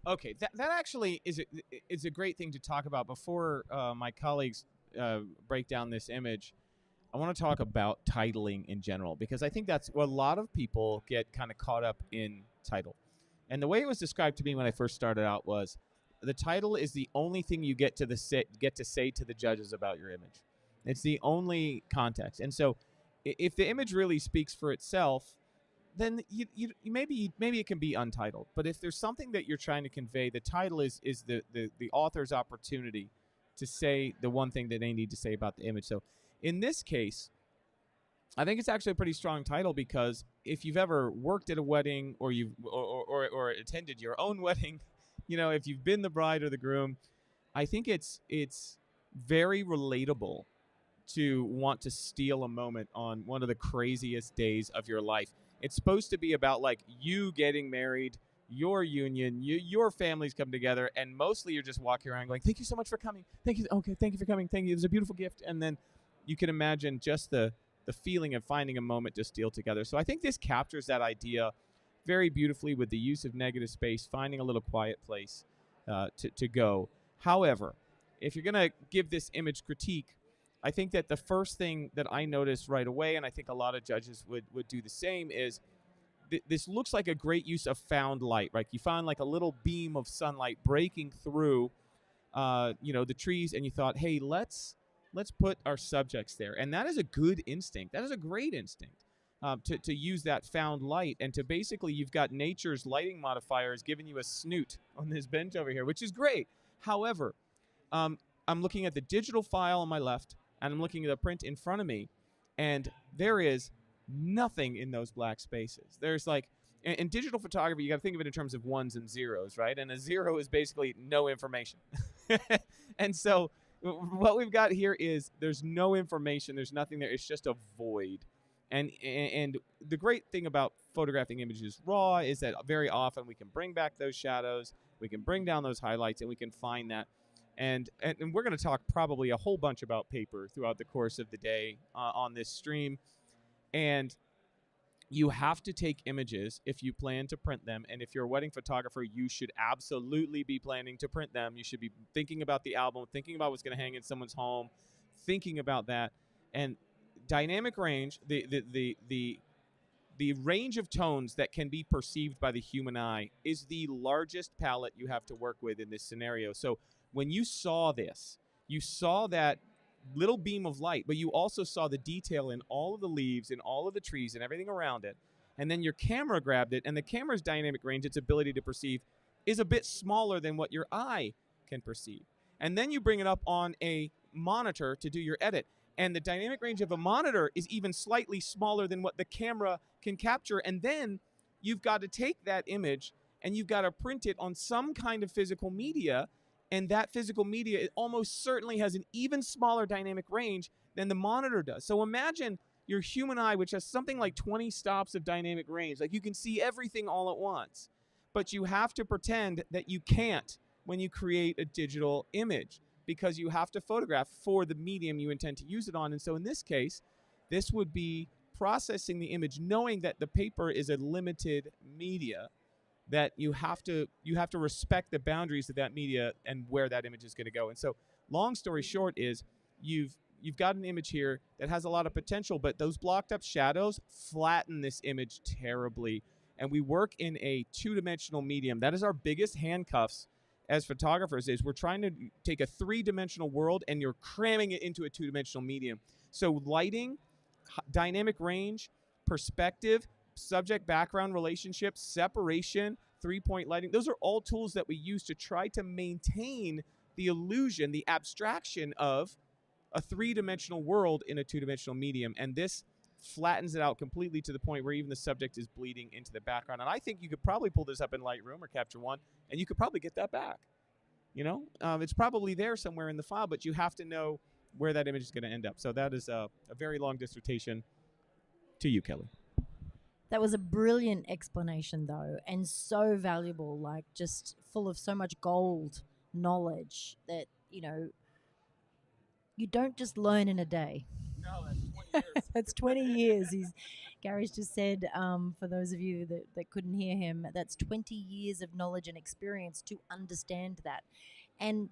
Okay, that actually is a great thing to talk about. Before my colleagues break down this image, I want to talk about titling in general, because I think that's what a lot of people get kind of caught up in title. And the way it was described to me when I first started out was, the title is the only thing you get to say to the judges about your image. It's the only context. And so if the image really speaks for itself, then maybe it can be untitled. But if there's something that you're trying to convey, the title is the author's opportunity to say the one thing that they need to say about the image. So in this case, I think it's actually a pretty strong title, because if you've ever worked at a wedding or or attended your own wedding, if you've been the bride or the groom, I think it's very relatable to want to steal a moment on one of the craziest days of your life. It's supposed to be about like you getting married, your union, your families come together, and mostly you're just walking around going, thank you so much for coming. Thank you. Okay, thank you for coming. Thank you. It was a beautiful gift. And then you can imagine just the feeling of finding a moment to steal together. So I think this captures that idea very beautifully with the use of negative space, finding a little quiet place to go. However, if you're going to give this image critique, I think that the first thing that I noticed right away, and I think a lot of judges would do the same, is this looks like a great use of found light, right? You found like a little beam of sunlight breaking through, the trees, and you thought, hey, let's put our subjects there. And that is a good instinct. That is a great instinct. To use that found light, and to basically, you've got nature's lighting modifiers giving you a snoot on this bench over here, which is great. However, I'm looking at the digital file on my left, and I'm looking at the print in front of me, and there is nothing in those black spaces. There's like, in digital photography, you got to think of it in terms of ones and zeros, right? And a zero is basically no information. And so what we've got here is there's no information. There's nothing there. It's just a void. And the great thing about photographing images raw is that very often we can bring back those shadows, we can bring down those highlights, and we can find that. And we're going to talk probably a whole bunch about paper throughout the course of the day on this stream. And you have to take images if you plan to print them. And if you're a wedding photographer, you should absolutely be planning to print them. You should be thinking about the album, thinking about what's going to hang in someone's home, thinking about that. And dynamic range, the range of tones that can be perceived by the human eye is the largest palette you have to work with in this scenario. So when you saw this, you saw that little beam of light, but you also saw the detail in all of the leaves, in all of the trees, and everything around it. And then your camera grabbed it, and the camera's dynamic range, its ability to perceive, is a bit smaller than what your eye can perceive. And then you bring it up on a monitor to do your edit, and the dynamic range of a monitor is even slightly smaller than what the camera can capture. And then you've got to take that image and you've got to print it on some kind of physical media, and that physical media, it almost certainly has an even smaller dynamic range than the monitor does. So imagine your human eye, which has something like 20 stops of dynamic range. Like, you can see everything all at once, but you have to pretend that you can't when you create a digital image, because you have to photograph for the medium you intend to use it on. And so in this case, this would be processing the image, knowing that the paper is a limited media, that you have to respect the boundaries of that media and where that image is going to go. And so long story short is you've got an image here that has a lot of potential, but those blocked up shadows flatten this image terribly. And we work in a two-dimensional medium. That is our biggest handcuffs as photographers is we're trying to take a three-dimensional world and you're cramming it into a two-dimensional medium. So lighting, dynamic range, perspective, subject-background relationships, separation, three-point lighting, those are all tools that we use to try to maintain the illusion, the abstraction of a three-dimensional world in a two-dimensional medium. And this flattens it out completely to the point where even the subject is bleeding into the background. And I think you could probably pull this up in Lightroom or Capture One, and you could probably get that back. You know, it's probably there somewhere in the file, but you have to know where that image is going to end up. So that is a very long dissertation to you, Kelly. That was a brilliant explanation, though, and so valuable, like just full of so much gold knowledge that, you know, you don't just learn in a day. No, that's 20 years. That's 20 years. Gary's just said, for those of you that couldn't hear him, that's 20 years of knowledge and experience to understand that. And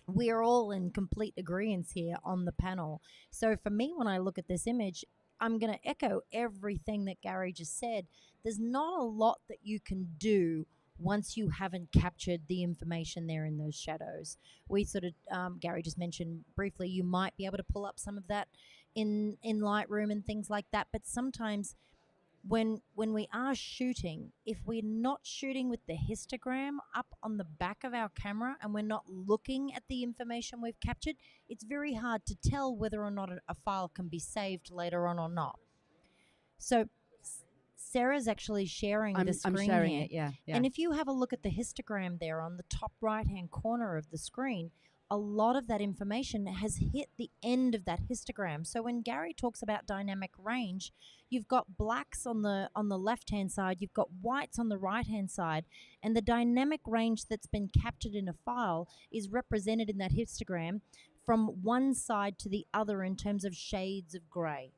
we're all in complete agreement here on the panel. So for me, when I look at this image, I'm going to echo everything that Gary just said. There's not a lot that you can do once you haven't captured the information there in those shadows. We sort of, Gary just mentioned briefly, you might be able to pull up some of that in Lightroom and things like that. But sometimes when we are shooting, if we're not shooting with the histogram up on the back of our camera and we're not looking at the information we've captured, it's very hard to tell whether or not a file can be saved later on or not. So Sarah's actually sharing the screen I'm sharing here. it, yeah. And if you have a look at the histogram there on the top right-hand corner of the screen, a lot of that information has hit the end of that histogram. So when Gary talks about dynamic range, you've got blacks on the left-hand side, you've got whites on the right-hand side, and the dynamic range that's been captured in a file is represented in that histogram from one side to the other in terms of shades of gray.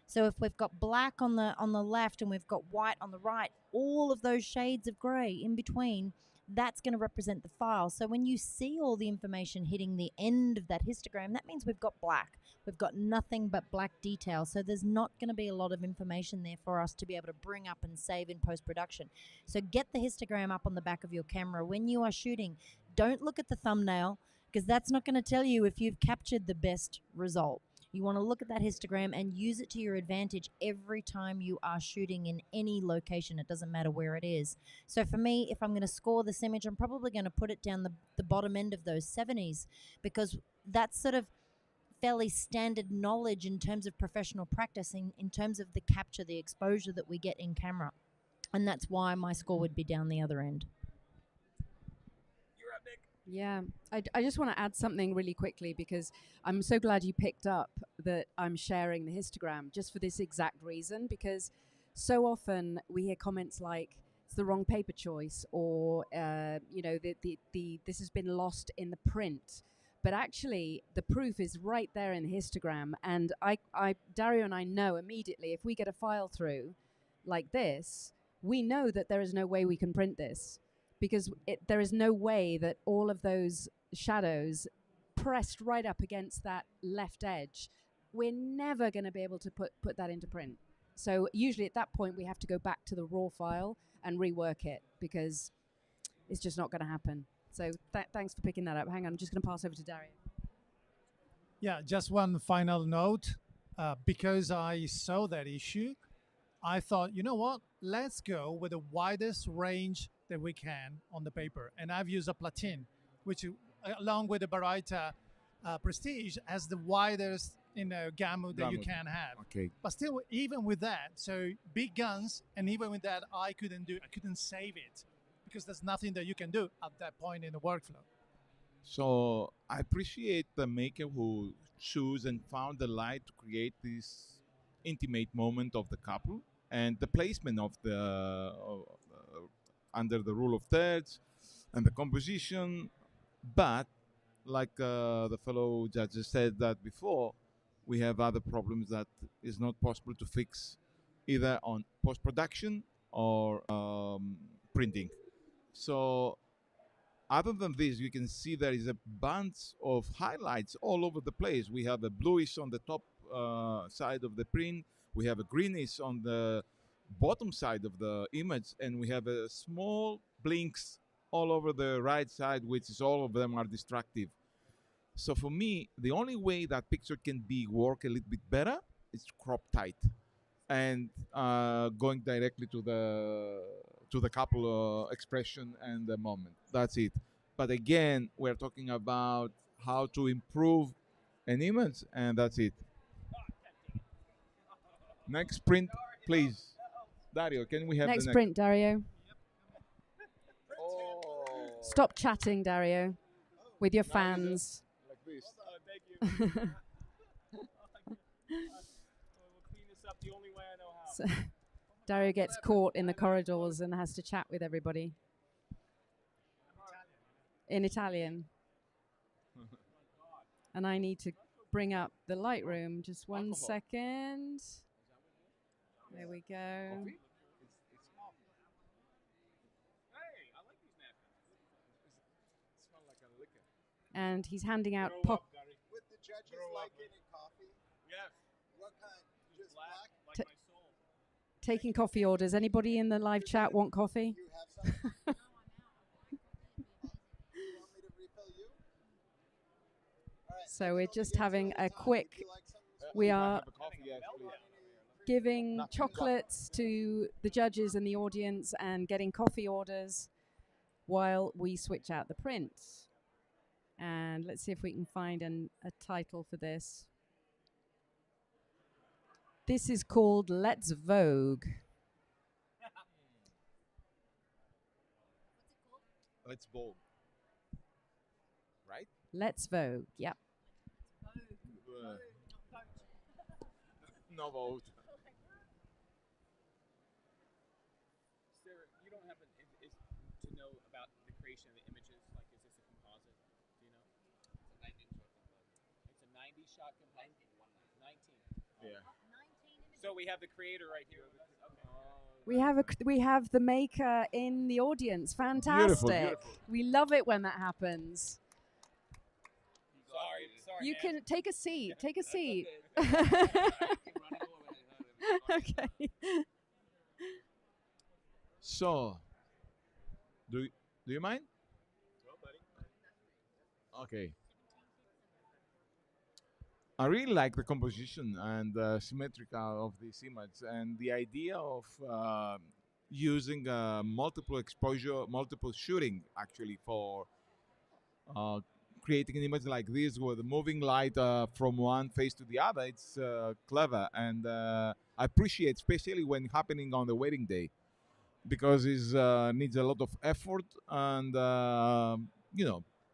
So if we've got black on the left and we've got white on the right, all of those shades of gray in between, that's going to represent the file. So when you see all the information hitting the end of that histogram, that means we've got black. We've got nothing but black detail. So there's not going to be a lot of information there for us to be able to bring up and save in post-production. So get the histogram up on the back of your camera. When you are shooting, don't look at the thumbnail, because that's not going to tell you if you've captured the best result. You want to look at that histogram and use it to your advantage every time you are shooting in any location. It doesn't matter where it is. So for me, if I'm going to score this image, I'm probably going to put it down the bottom end of those 70s, because that's sort of fairly standard knowledge in terms of professional practice, in terms of the capture, the exposure that we get in camera. And that's why my score would be down the other end. Yeah, I just want to add something really quickly, because I'm so glad you picked up that I'm sharing the histogram just for this exact reason, because so often we hear comments like it's the wrong paper choice, or you know, this has been lost in the print. But actually, the proof is right there in the histogram, and Dario and I know immediately if we get a file through like this, we know that there is no way we can print this. Because there is no way that all of those shadows pressed right up against that left edge, we're never going to be able to put that into print. So usually at that point we have to go back to the raw file and rework it, because it's just not going to happen. So thanks for picking that up. Hang on, I'm just going to pass over to Dario. Yeah, just one final note. Because I saw that issue, I thought, you know what? Let's go with the widest range that we can on the paper. And I've used a Platine, which along with the Barita Prestige has the widest gamut that you can have. Okay. But still, even with that, so big guns, and even with that, I couldn't save it, because there's nothing that you can do at that point in the workflow. So I appreciate the maker who chose and found the light to create this intimate moment of the couple, and the placement of the under the rule of thirds and the composition. But like the fellow judges said that before, we have other problems that is not possible to fix either on post-production or printing. So other than this, you can see there is a bunch of highlights all over the place. We have a bluish on the top side of the print. We have a greenish on the bottom side of the image, and we have a small blinks all over the right side, which is all of them are destructive. So for me, the only way that picture can be work a little bit better is crop tight and going directly to the couple expression and the moment. That's it. But again, we're talking about how to improve an image, and that's it. Next print, please. Dario, can we have Next the next print, Dario. Oh, Stop chatting, Dario, with your fans. like this. Thank you. We'll clean this up the only way I know how. So, Dario gets caught in the corridors and has to chat with everybody in Italian. And I need to bring up the Lightroom. Just one second. There we go. Coffee? Hey, I like these napkins. Smell like a liquor. And he's handing out Grow up, Gary. Would the judges Grow like up. any coffee? Yes. What kind? Just Black, black? like T- my soul. taking coffee orders. Anybody in the live chat want coffee? You have some? You want me to refill you? All right. So we're next just over having here, a Tom, quick. would you like some of this? We If I are have a coffee, yes, please. giving Nothing. chocolates to the judges and the audience and getting coffee orders while we switch out the prints. And let's see if we can find a title for this. This is called Let's Vogue. Let's vote. Right? Let's Vogue. Yep. No vote. Sarah, you don't happen is to know about the creation of the images? Like, is this a composite? Do you know? It's a 90 shot composite. 19. Yeah. So we have the creator right here. We have the maker in the audience. Fantastic. Beautiful. We love it when that happens. Sorry. You man. can take a seat. Take a That's seat. okay. Okay. So, do you mind? No, buddy. Okay. I really like the composition and symmetrical of this image, and the idea of using multiple exposure, multiple shooting actually for creating an image like this with moving light from one face to the other. It's clever, and I appreciate, especially when happening on the wedding day, because it needs a lot of effort, and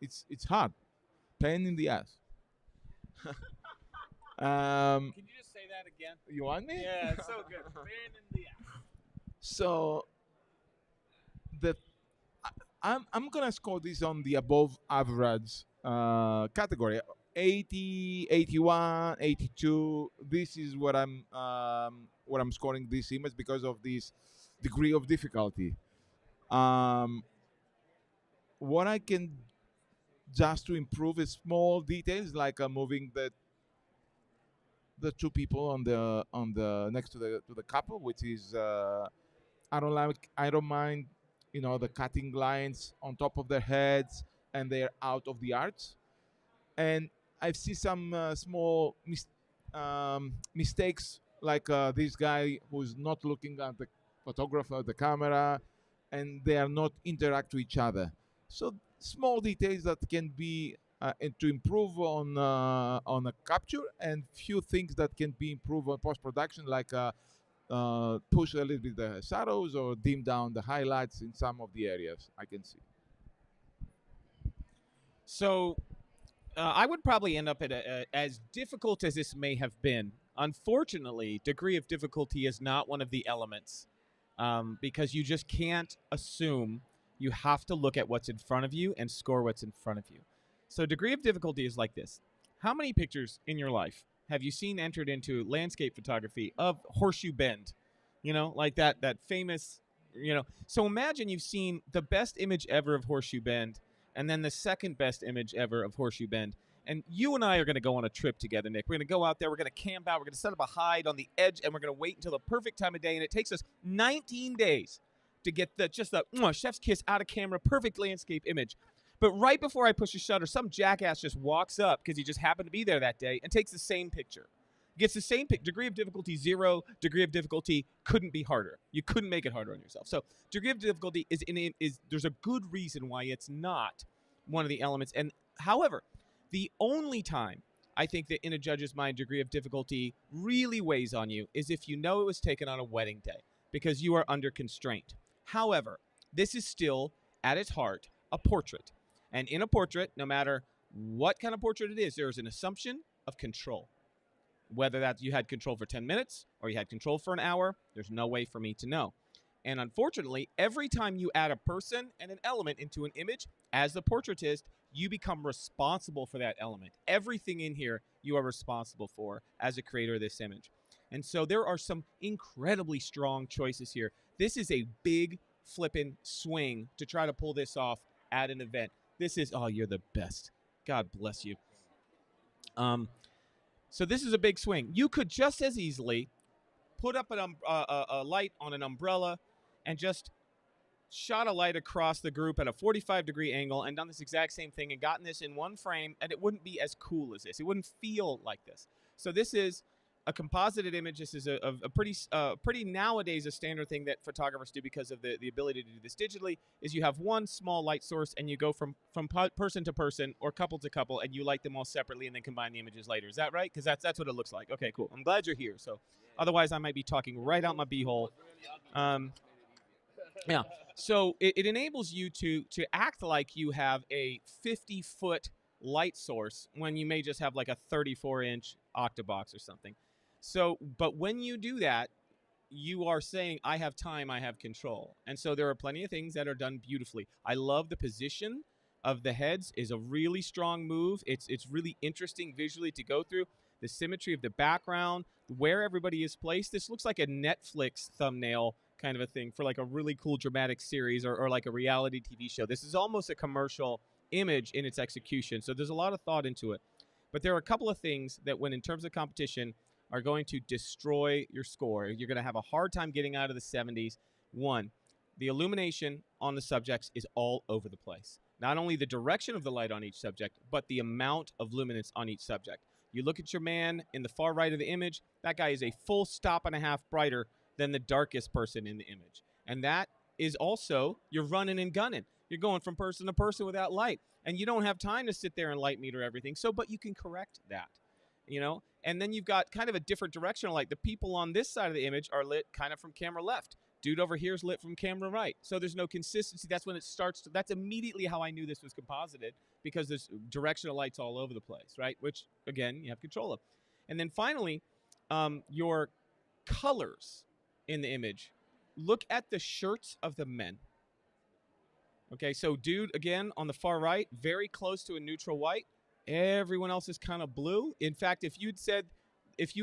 it's hard, pain in the ass. Can you just say that again? You want me? Yeah, it's so good. Man in the ass. So I'm gonna score this on the above average category. 80, 81, 82. This is what I'm scoring this image because of this degree of difficulty. What I can just to improve is small details like moving the two people on the next to the couple, which is I don't mind, the cutting lines on top of their heads and they're out of the arch. And I see some small mistakes, like this guy who's not looking at the photographer, the camera, and they are not interact with each other. So small details that can be and to improve on a capture, and few things that can be improved on post production, like push a little bit the shadows or dim down the highlights in some of the areas I can see. So I would probably end up at as difficult as this may have been. Unfortunately, degree of difficulty is not one of the elements because you just can't assume. You have to look at what's in front of you and score what's in front of you. So degree of difficulty is like this. How many pictures in your life have you seen entered into landscape photography of Horseshoe Bend? Like that famous, So imagine you've seen the best image ever of Horseshoe Bend and then the second best image ever of Horseshoe Bend. And you and I are going to go on a trip together, Nick. We're going to go out there. We're going to camp out. We're going to set up a hide on the edge, and we're going to wait until the perfect time of day. And it takes us 19 days to get the chef's kiss out of camera, perfect landscape image. But right before I push the shutter, some jackass just walks up because he just happened to be there that day and takes the same picture. Gets the same degree of difficulty 0, degree of difficulty couldn't be harder. You couldn't make it harder on yourself. So degree of difficulty is there's a good reason why it's not one of the elements. And however, the only time I think that in a judge's mind degree of difficulty really weighs on you is if you know it was taken on a wedding day because you are under constraint. However, this is still at its heart a portrait. And in a portrait, no matter what kind of portrait it is, there is an assumption of control. Whether that you had control for 10 minutes or you had control for an hour, there's no way for me to know. And unfortunately, every time you add a person and an element into an image, as the portraitist, you become responsible for that element. Everything in here you are responsible for as a creator of this image. And so there are some incredibly strong choices here. This is a big flippin' swing to try to pull this off at an event. This is, oh, you're the best. God bless you. So this is a big swing. You could just as easily put up a light on an umbrella and just shot a light across the group at a 45-degree angle and done this exact same thing and gotten this in one frame, and it wouldn't be as cool as this. It wouldn't feel like this. So this is a composited image. This is a pretty nowadays a standard thing that photographers do because of the ability to do this digitally, is you have one small light source and you go from person to person or couple to couple and you light them all separately and then combine the images later. Is that right? Because that's what it looks like. Okay, cool. I'm glad you're here. So otherwise I might be talking right out my beehole. Yeah. So it enables you to act like you have a 50-foot light source when you may just have like a 34-inch octabox or something. So, but when you do that, you are saying, I have time, I have control. And so there are plenty of things that are done beautifully. I love the position of the heads is a really strong move. It's really interesting visually to go through. The symmetry of the background, where everybody is placed. This looks like a Netflix thumbnail kind of a thing for like a really cool dramatic series or like a reality TV show. This is almost a commercial image in its execution. So there's a lot of thought into it. But there are a couple of things that when in terms of competition are going to destroy your score. You're going to have a hard time getting out of the 70s. One, the illumination on the subjects is all over the place. Not only the direction of the light on each subject, but the amount of luminance on each subject. You look at your man in the far right of the image, that guy is a full stop and a half brighter than the darkest person in the image. And that is also, you're running and gunning. You're going from person to person without light. And you don't have time to sit there and light meter everything. So, but you can correct that, you know? And then you've got kind of a different directional light. The people on this side of the image are lit kind of from camera left. Dude over here is lit from camera right. So there's no consistency. That's when it starts to, that's immediately how I knew this was composited, because there's directional lights all over the place, right? Which, again, you have control of. And then finally, your colors in the image. Look at the shirts of the men. Okay, so dude, again, on the far right, very close to a neutral white. Everyone else is kind of blue. In fact, if you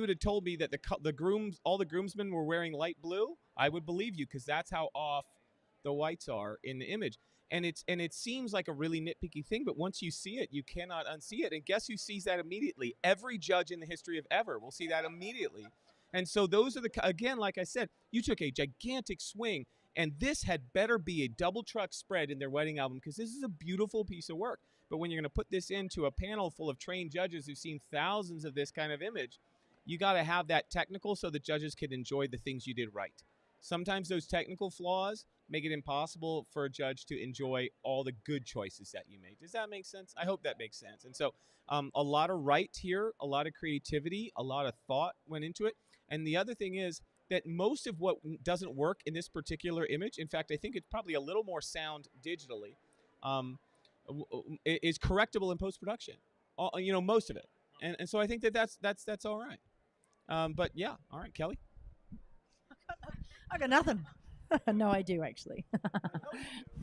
would have told me that all the groomsmen were wearing light blue, I would believe you, because that's how off the whites are in the image. And it seems like a really nitpicky thing, but once you see it, you cannot unsee it. And guess who sees that immediately? Every judge in the history of ever will see that immediately. And so those are again, like I said, you took a gigantic swing, and this had better be a double truck spread in their wedding album, because this is a beautiful piece of work. But when you're going to put this into a panel full of trained judges who've seen thousands of this kind of image, you got to have that technical so the judges can enjoy the things you did right. Sometimes those technical flaws make it impossible for a judge to enjoy all the good choices that you made. Does that make sense? I hope that makes sense. And so a lot of right here, a lot of creativity, a lot of thought went into it. And the other thing is that most of what doesn't work in this particular image, in fact, I think it's probably a little more sound digitally, is correctable in post-production. You know, most of it. And so I think that's all right. But yeah, all right, Kelly. I got nothing. No, I do actually. That's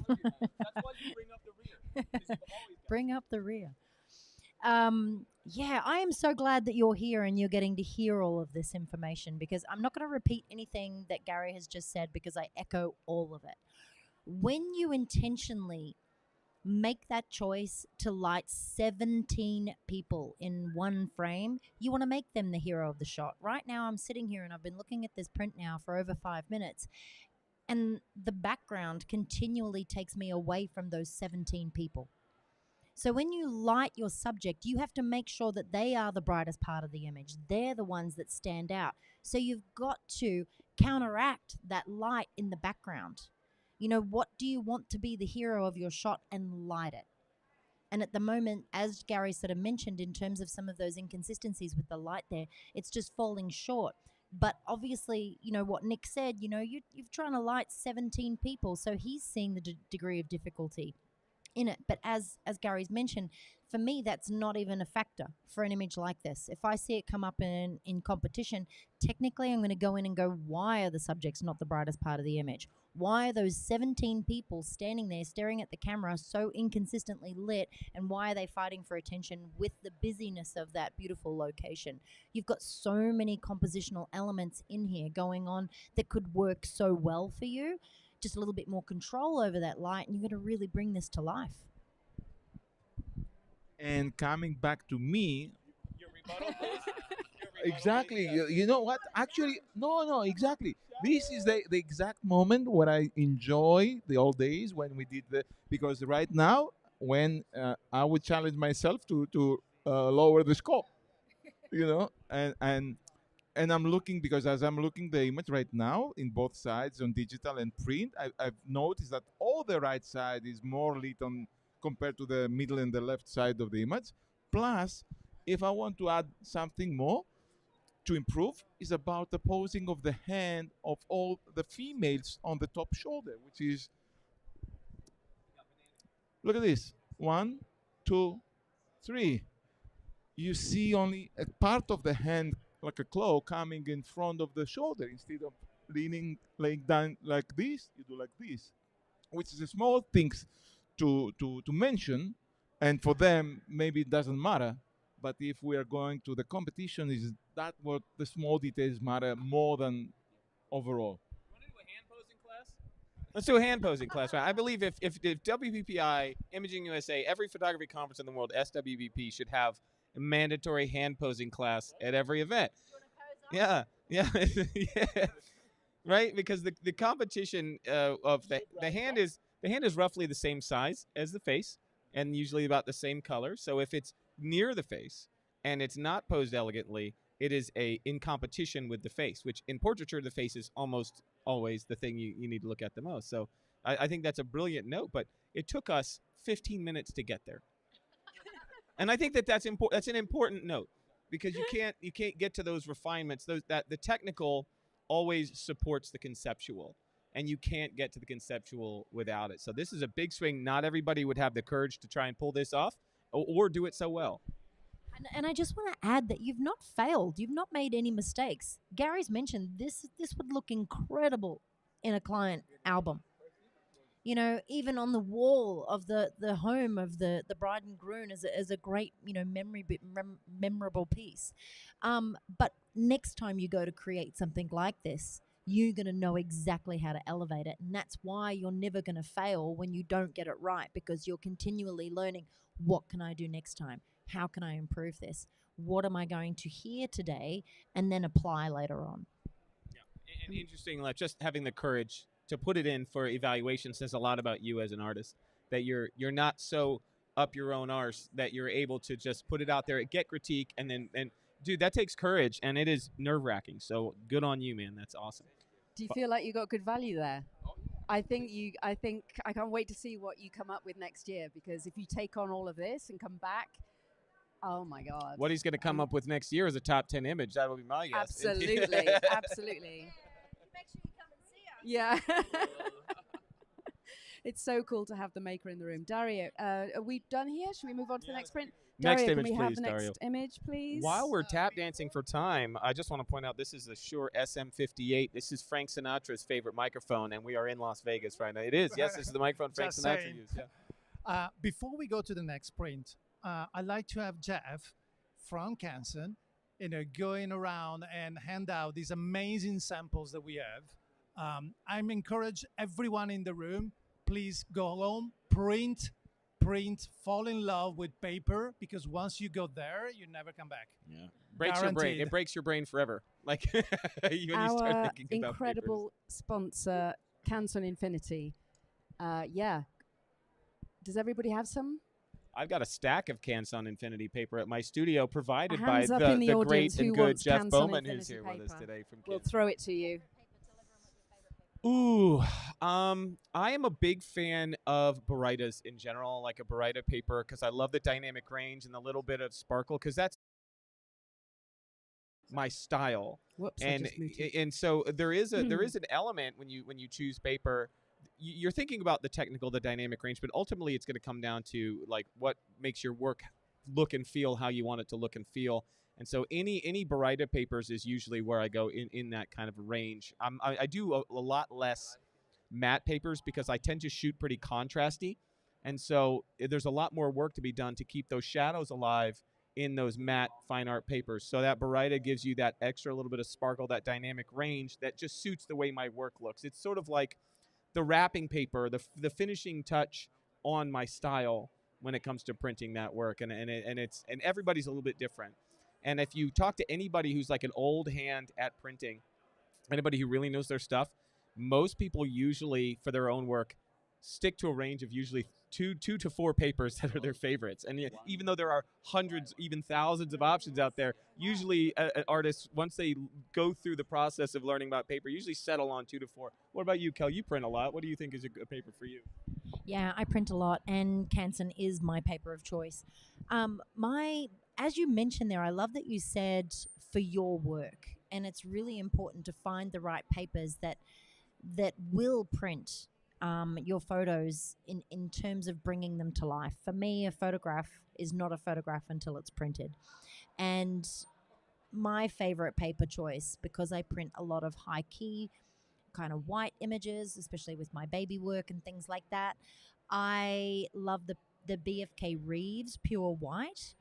why you bring up the rear. Bring up the rear. Yeah, I am so glad that you're here and you're getting to hear all of this information, because I'm not going to repeat anything that Gary has just said, because I echo all of it. When you intentionally make that choice to light 17 people in one frame, you want to make them the hero of the shot. Right now, I'm sitting here and I've been looking at this print now for over 5 minutes. And the background continually takes me away from those 17 people. So when you light your subject, you have to make sure that they are the brightest part of the image. They're the ones that stand out. So you've got to counteract that light in the background. You know, what do you want to be the hero of your shot, and light it? And at the moment, as Gary sort of mentioned, in terms of some of those inconsistencies with the light there, it's just falling short. But obviously, you know, what Nik said, you know, you're trying to light 17 people, so he's seeing the degree of difficulty in it. But as Gary's mentioned, for me, that's not even a factor for an image like this. If I see it come up in competition, technically I'm going to go in and go, why are the subjects not the brightest part of the image? Why are those 17 people standing there staring at the camera so inconsistently lit, and why are they fighting for attention with the busyness of that beautiful location? You've got so many compositional elements in here going on that could work so well for you. Just a little bit more control over that light, and you're going to really bring this to life. And coming back to me, Your rebuttal, please. exactly. You know what? Actually, no, exactly. This is the exact moment where I enjoy the old days when we did because right now, when I would challenge myself to lower the scope, you know, and I'm looking, because as I'm looking the image right now in both sides, on digital and print, I've noticed that all the right side is more lit on compared to the middle and the left side of the image. Plus, if I want to add something more to improve, is about the posing of the hand of all the females on the top shoulder, which is, look at this, 1, 2, 3. You see only a part of the hand, like a claw, coming in front of the shoulder. Instead of laying down like this, you do like this, which is a small things to mention, and for them maybe it doesn't matter. But if we are going to the competition, is that what the small details matter more than overall? Want to do a hand posing class? Let's do a hand posing class. Right? I believe if WPPI, Imaging USA, every photography conference in the world, SWPP, should have a mandatory hand posing class at every event. Yeah, yeah, yeah. Right, because the competition of the hand is roughly the same size as the face, and usually about the same color. So if it's near the face and it's not posed elegantly, it is in competition with the face, which in portraiture the face is almost always the thing you need to look at the most. So I think that's a brilliant note, but it took us 15 minutes to get there. And I think that's important. That's an important note, because you can't get to those refinements. That the technical always supports the conceptual, and you can't get to the conceptual without it. So this is a big swing. Not everybody would have the courage to try and pull this off or do it so well. And I just want to add that you've not failed. You've not made any mistakes. Gary's mentioned this would look incredible in a client album. You know, even on the wall of the home of the bride and groom as a great, you know, memorable piece. But next time you go to create something like this, you're going to know exactly how to elevate it. And that's why you're never going to fail when you don't get it right, because you're continually learning, what can I do next time? How can I improve this? What am I going to hear today and then apply later on? Yeah. And interesting, like just having the courage to put it in for evaluation says a lot about you as an artist, that you're not so up your own arse that you're able to just put it out there, get critique, and dude, that takes courage, and it is nerve-wracking. So good on you, man. That's awesome. Do you feel like you got good value there? I think I can't wait to see what you come up with next year, because if you take on all of this and come back, oh my God. What he's going to come up with next year is a top 10 image. That will be my guess. Absolutely. Absolutely. Make sure you come and see us. Yeah. It's so cool to have the maker in the room. Dario, are we done here? Should we move on to the next print? Next Dario, image, can we have please, the next Dario. image, please? While we're tap dancing for time, I just want to point out this is the Shure SM58. This is Frank Sinatra's favorite microphone, and we are in Las Vegas right now. It is. Yes, this is the microphone Frank Just Sinatra saying. used. Yeah. Before we go to the next print, I'd like to have Jeff from Canson, going around and hand out these amazing samples that we have. I'm encourage everyone in the room, please go home, print, fall in love with paper, because once you go there, you never come back. Yeah. Breaks your brain. Guaranteed. It breaks your brain forever. Like when you start Our thinking about incredible sponsor, Canson Infinity. Yeah. Does everybody have some? I've got a stack of Canson Infinity paper at my studio, provided by Hands up in the the audience great who and good wants Jeff Canson Bowman, who's Infinity here with us paper. today from We'll Kids. throw it to you. Ooh, I am a big fan of Barytas in general, like a Baryta paper, because I love the dynamic range and the little bit of sparkle, because that's my style. Whoops, I And just muted. and so there is an element when you choose paper. You're thinking about the technical, the dynamic range, but ultimately it's going to come down to like what makes your work look and feel how you want it to look and feel. And so any Baryta papers is usually where I go in that kind of range. I do a lot less matte papers because I tend to shoot pretty contrasty. And so there's a lot more work to be done to keep those shadows alive in those matte fine art papers. So that Baryta gives you that extra little bit of sparkle, that dynamic range that just suits the way my work looks. It's sort of like the wrapping paper, the finishing touch on my style when it comes to printing that work. And everybody's a little bit different. And if you talk to anybody who's like an old hand at printing, anybody who really knows their stuff, most people usually, for their own work, stick to a range of usually two to four papers that are their favorites. And even though there are hundreds, even thousands of options out there, usually artists, once they go through the process of learning about paper, usually settle on 2 to 4. What about you, Kel? You print a lot. What do you think is a good paper for you? Yeah, I print a lot, and Canson is my paper of choice. As you mentioned there, I love that you said for your work, and it's really important to find the right papers that will print your photos in terms of bringing them to life. For me, a photograph is not a photograph until it's printed. And my favorite paper choice, because I print a lot of high key kind of white images, especially with my baby work and things like that, I love the BFK Reeves Pure White.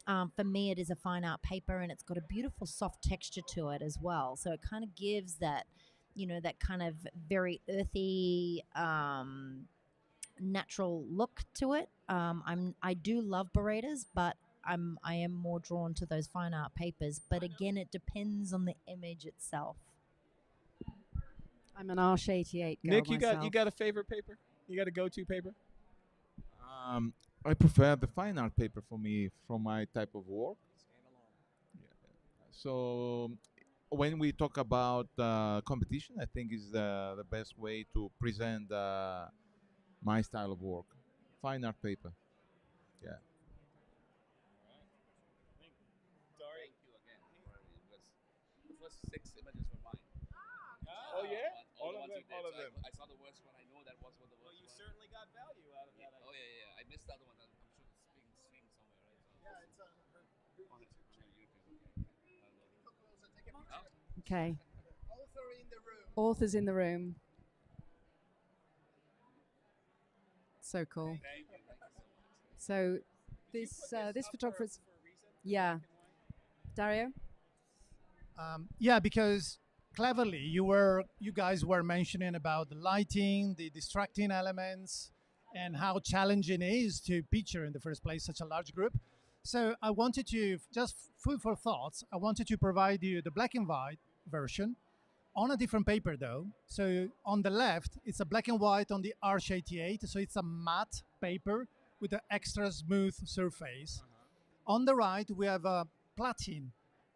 For me, it is a fine art paper, and it's got a beautiful soft texture to it as well. So it kind of gives that, that kind of very earthy, natural look to it. I do love Barytas, but I am more drawn to those fine art papers. But again, it depends on the image itself. I'm an Arch-88 girl Nick, myself. you got a favorite paper? You got a go-to paper? I prefer the fine art paper for me, for my type of work. Yeah. So when we talk about competition, I think is the best way to present my style of work. Fine art paper. Yeah. Thank you again. The first 6 images were mine. Oh, yeah? All All the of ones them, you did. all of So them. I saw the worst one. I know that was what the worst one. certainly got value out of that. Oh yeah. I missed the other one. I'm sure it's being streamed somewhere, right? Yeah, it's on her On it. YouTube On channel. YouTube. Come closer, take a picture. Okay. Author in the room. Authors in the room. So cool. Thank you so much. So this photographer's, yeah. Dario? Yeah, because cleverly you guys were mentioning about the lighting, the distracting elements, and how challenging it is to picture in the first place such a large group. So I wanted to, just food for thoughts, I wanted to provide you the black and white version on a different paper though. So on the left, it's a black and white on the Arch-88, so it's a matte paper with an extra smooth surface. On the right, we have a platin,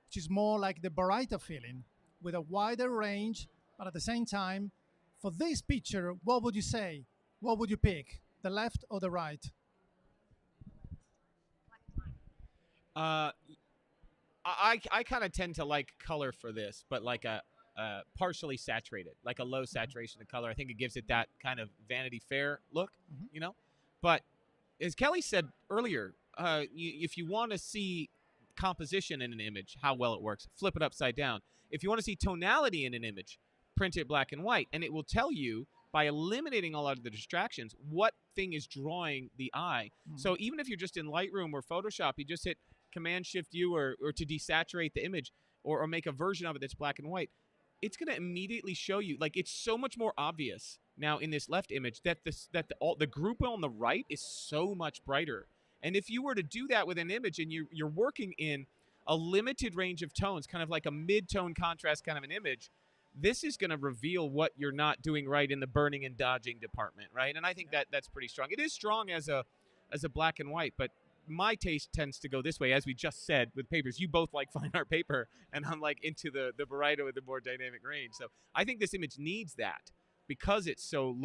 which is more like the Baryta feeling, with a wider range, but at the same time, for this picture, what would you say? What would you pick, the left or the right? I kind of tend to like color for this, but like a partially saturated, like a low saturation of color. I think it gives it that kind of Vanity Fair look, But as Kelly said earlier, if you want to see composition in an image, how well it works, flip it upside down. If you want to see tonality in an image, print it black and white, and it will tell you by eliminating a lot of the distractions what thing is drawing the eye. So even if you're just in Lightroom or Photoshop, you just hit Command-Shift-U or to desaturate the image or make a version of it that's black and white, it's going to immediately show you, like, it's so much more obvious now in this left image that the group on the right is so much brighter. And if you were to do that with an image and you're working in a limited range of tones, kind of like a mid-tone contrast kind of an image, this is going to reveal what you're not doing right in the burning and dodging department, right? And I think that that's pretty strong. It is strong as a black and white, but my taste tends to go this way, as we just said with papers. You both like fine art paper, and I'm like into the Righetto with the more dynamic range. So I think this image needs that because it's so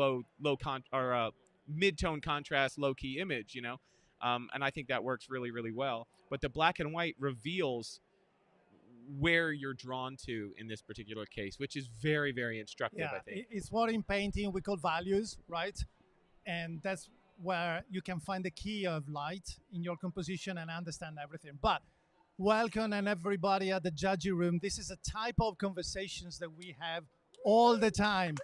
mid-tone contrast, low-key image, you know. And I think that works really, really well. But the black and white reveals where you're drawn to in this particular case, which is very, very instructive, I think. It's what in painting we call values, right? And that's where you can find the key of light in your composition and understand everything. But welcome and everybody at the judging room. This is a type of conversations that we have all the time.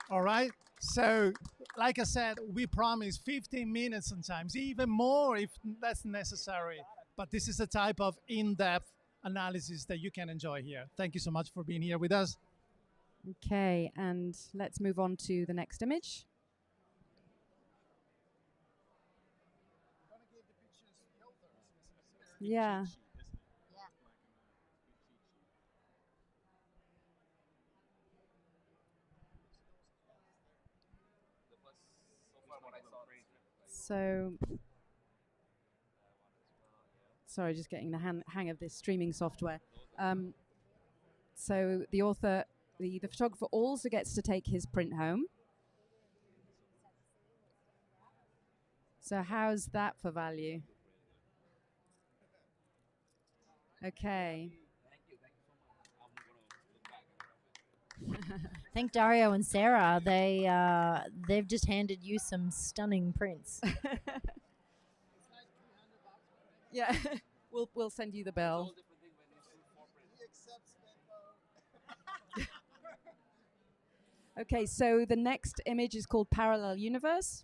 All right? So, like I said, we promise 15 minutes sometimes, even more if that's necessary. But this is a type of in-depth analysis that you can enjoy here. Thank you so much for being here with us. Okay, and let's move on to the next image. Yeah. So, sorry, just getting the hang of this streaming software. So the author, the photographer also gets to take his print home. So how's that for value? Okay. Thank Dario and Sarah. They've just handed you some stunning prints. Yeah, we'll send you the bill. Okay, so the next image is called Parallel Universe.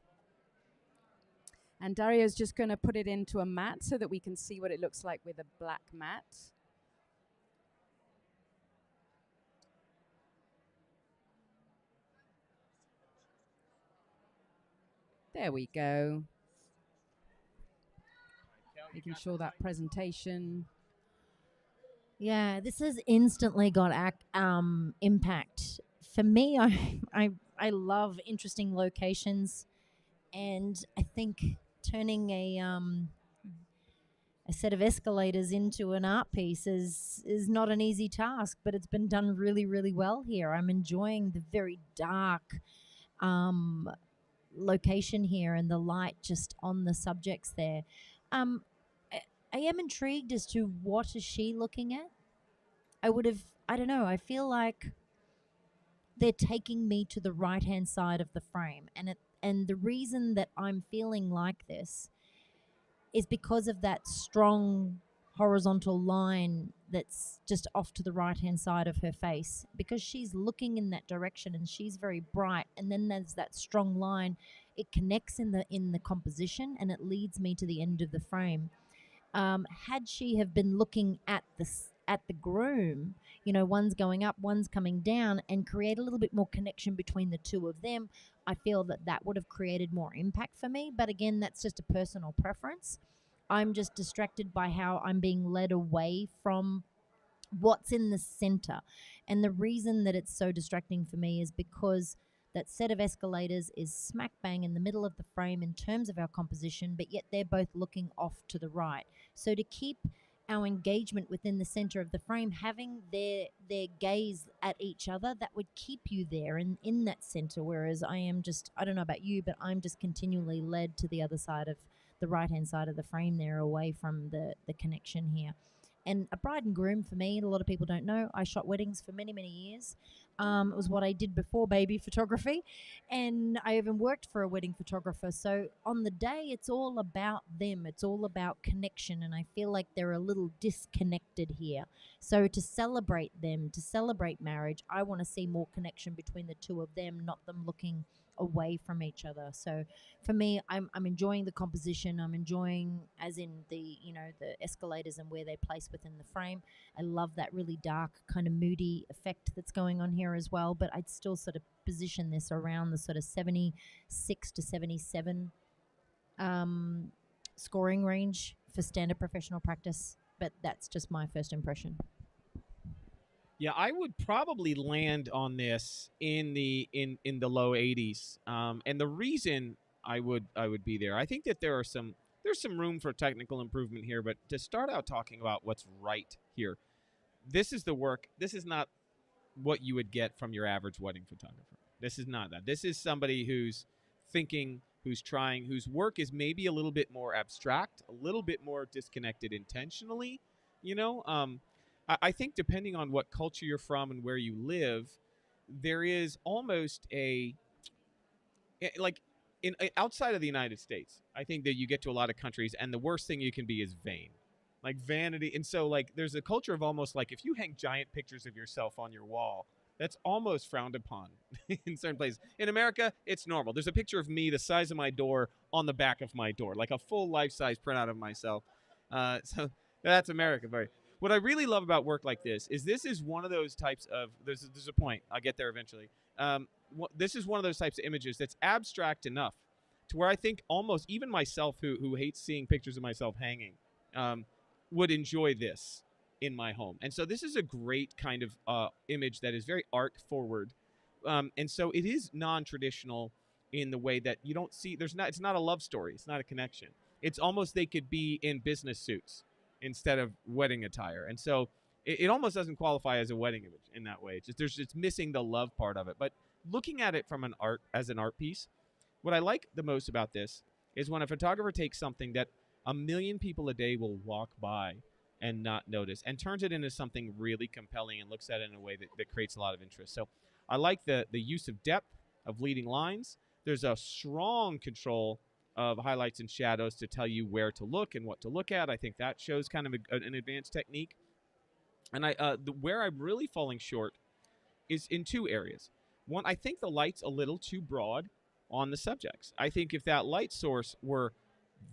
And Dario's just going to put it into a mat so that we can see what it looks like with a black mat. There we go. Making sure that presentation. Yeah, this has instantly got impact. For me, I love interesting locations, and I think turning a set of escalators into an art piece is not an easy task, but it's been done really, really well here. I'm enjoying the very dark location here and the light just on the subjects there. I am intrigued as to what is she looking at. I don't know, I feel like they're taking me to the right-hand side of the frame. And the reason that I'm feeling like this is because of that strong horizontal line that's just off to the right-hand side of her face, because she's looking in that direction and she's very bright. And then there's that strong line. It connects in the composition and it leads me to the end of the frame. Had she have been looking at the groom, you know, one's going up, one's coming down, and create a little bit more connection between the two of them, I feel that would have created more impact for me. But again, that's just a personal preference. I'm just distracted by how I'm being led away from what's in the center. And the reason that it's so distracting for me is because that set of escalators is smack bang in the middle of the frame in terms of our composition, but yet they're both looking off to the right. So to keep our engagement within the center of the frame, having their gaze at each other, that would keep you there in that center. Whereas I don't know about you, but I'm just continually led to the other side of the right-hand side of the frame there, away from the connection here. And a bride and groom, for me, a lot of people don't know, I shot weddings for many, many years. It was what I did before baby photography. And I even worked for a wedding photographer. So on the day, it's all about them. It's all about connection. And I feel like they're a little disconnected here. So to celebrate them, to celebrate marriage, I want to see more connection between the two of them, not them looking away from each other. So for me, I'm enjoying the composition. I'm enjoying, as in the escalators and where they place within the frame. I love that really dark kind of moody effect that's going on here as well, but I'd still sort of position this around the sort of 76 to 77 scoring range for standard professional practice, but that's just my first impression. Yeah, I would probably land on this in the low 80s. And the reason I would be there, I think that there's some room for technical improvement here. But to start out talking about what's right here, this is the work. This is not what you would get from your average wedding photographer. This is not that. This is somebody who's thinking, who's trying, whose work is maybe a little bit more abstract, a little bit more disconnected intentionally. You know, I think depending on what culture you're from and where you live, there is almost like outside of the United States. I think that you get to a lot of countries, and the worst thing you can be is vain, like vanity. And so, like, there's a culture of almost like if you hang giant pictures of yourself on your wall, that's almost frowned upon in certain places. In America, it's normal. There's a picture of me the size of my door on the back of my door, like a full life-size printout of myself. So that's America. Very. What I really love about work like this is one of those types of there's a point. I'll get there eventually. This is one of those types of images that's abstract enough to where I think almost even myself, who hates seeing pictures of myself hanging, would enjoy this in my home. And so this is a great kind of image that is very art forward, and so it is non-traditional in the way that you don't see. It's not a love story. It's not a connection. It's almost they could be in business suits instead of wedding attire, and so it almost doesn't qualify as a wedding image in that way. It's missing the love part of it. But looking at it from an art piece, what I like the most about this is when a photographer takes something that a million people a day will walk by and not notice and turns it into something really compelling and looks at it in a way that creates a lot of interest. So I like the use of depth, of leading lines. There's a strong control of highlights and shadows to tell you where to look and what to look at. I think that shows kind of an advanced technique. And where I'm really falling short is in two areas. One, I think the light's a little too broad on the subjects. I think if that light source were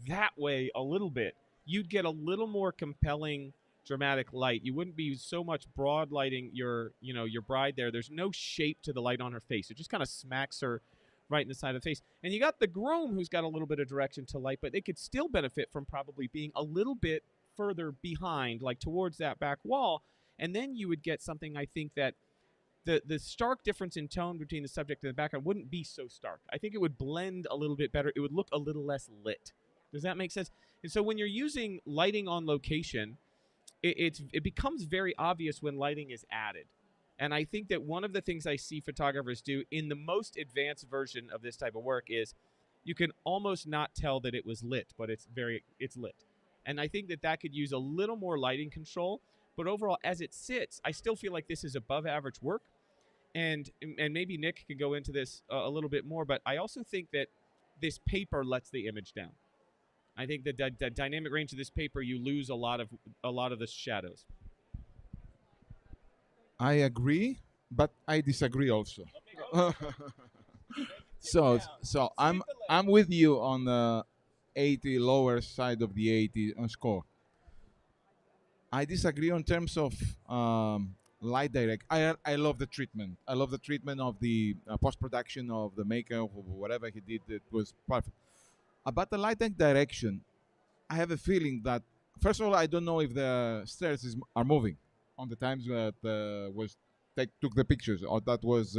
that way a little bit, you'd get a little more compelling, dramatic light. You wouldn't be so much broad lighting your bride there. There's no shape to the light on her face. It just kind of smacks her right in the side of the face. And you got the groom who's got a little bit of direction to light, but they could still benefit from probably being a little bit further behind, like towards that back wall. And then you would get something, I think, that the stark difference in tone between the subject and the background wouldn't be so stark. I think it would blend a little bit better. It would look a little less lit. Does that make sense? And so when you're using lighting on location, it becomes very obvious when lighting is added. And I think that one of the things I see photographers do in the most advanced version of this type of work is you can almost not tell that it was lit, but it's lit. And I think that could use a little more lighting control. But overall, as it sits, I still feel like this is above average work. And maybe Nik can go into this a little bit more, but I also think that this paper lets the image down. I think that the dynamic range of this paper, you lose a lot of the shadows. I agree, but I disagree also. So I'm with you on the 80 lower side of the 80 on score. I disagree on terms of light direct. I love the treatment. I love the treatment of the post-production of the makeup or whatever he did. It was perfect. About the light direction, I have a feeling that, first of all, I don't know if the stairs are moving on the times that took the pictures, or that was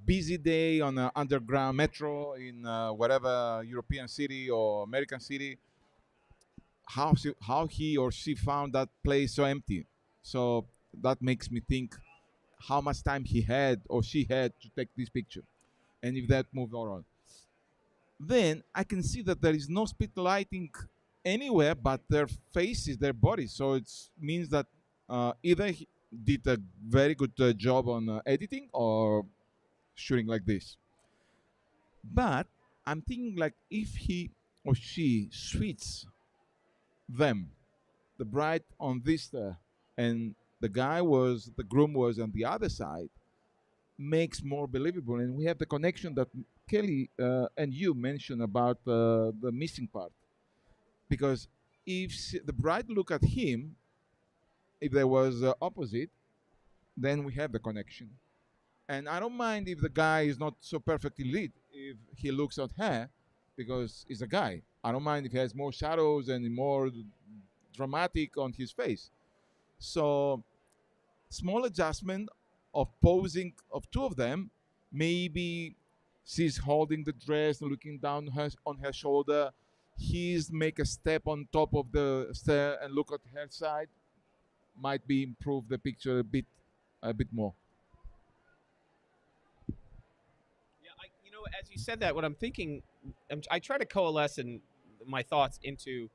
busy day on an underground metro in whatever European city or American city. How he or she found that place so empty. So that makes me think how much time he had or she had to take this picture, and if that moved around. Then I can see that there is no speed lighting anywhere but their faces, their bodies. So it means that either he did a very good job on editing or shooting like this. But I'm thinking, like, if he or she switches them, the bride on this and the groom was on the other side, makes more believable. And we have the connection that Kelly and you mentioned about the missing part. Because if the bride look at him, if there was opposite, then we have the connection. And I don't mind if the guy is not so perfectly lit, if he looks at her, because he's a guy. I don't mind if he has more shadows and more dramatic on his face. So small adjustment of posing of two of them. Maybe she's holding the dress, looking down on her shoulder. He's make a step on top of the stair and look at her side. Might be improve the picture a bit more. Yeah, as you said that, what I'm thinking, I try to coalesce in my thoughts into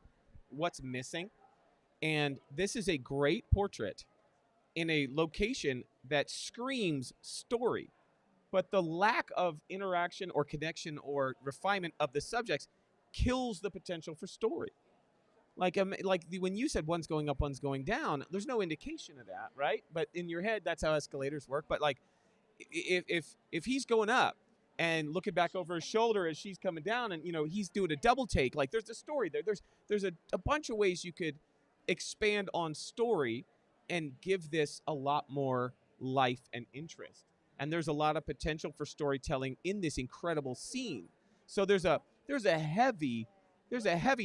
what's missing, and this is a great portrait in a location that screams story, but the lack of interaction or connection or refinement of the subjects kills the potential for story. Like when you said one's going up, one's going down, there's no indication of that, right? But in your head, that's how escalators work. But like, if he's going up and looking back over his shoulder as she's coming down, and he's doing a double take, like there's a story there. There's a bunch of ways you could expand on story and give this a lot more life and interest. And there's a lot of potential for storytelling in this incredible scene. So there's a heavy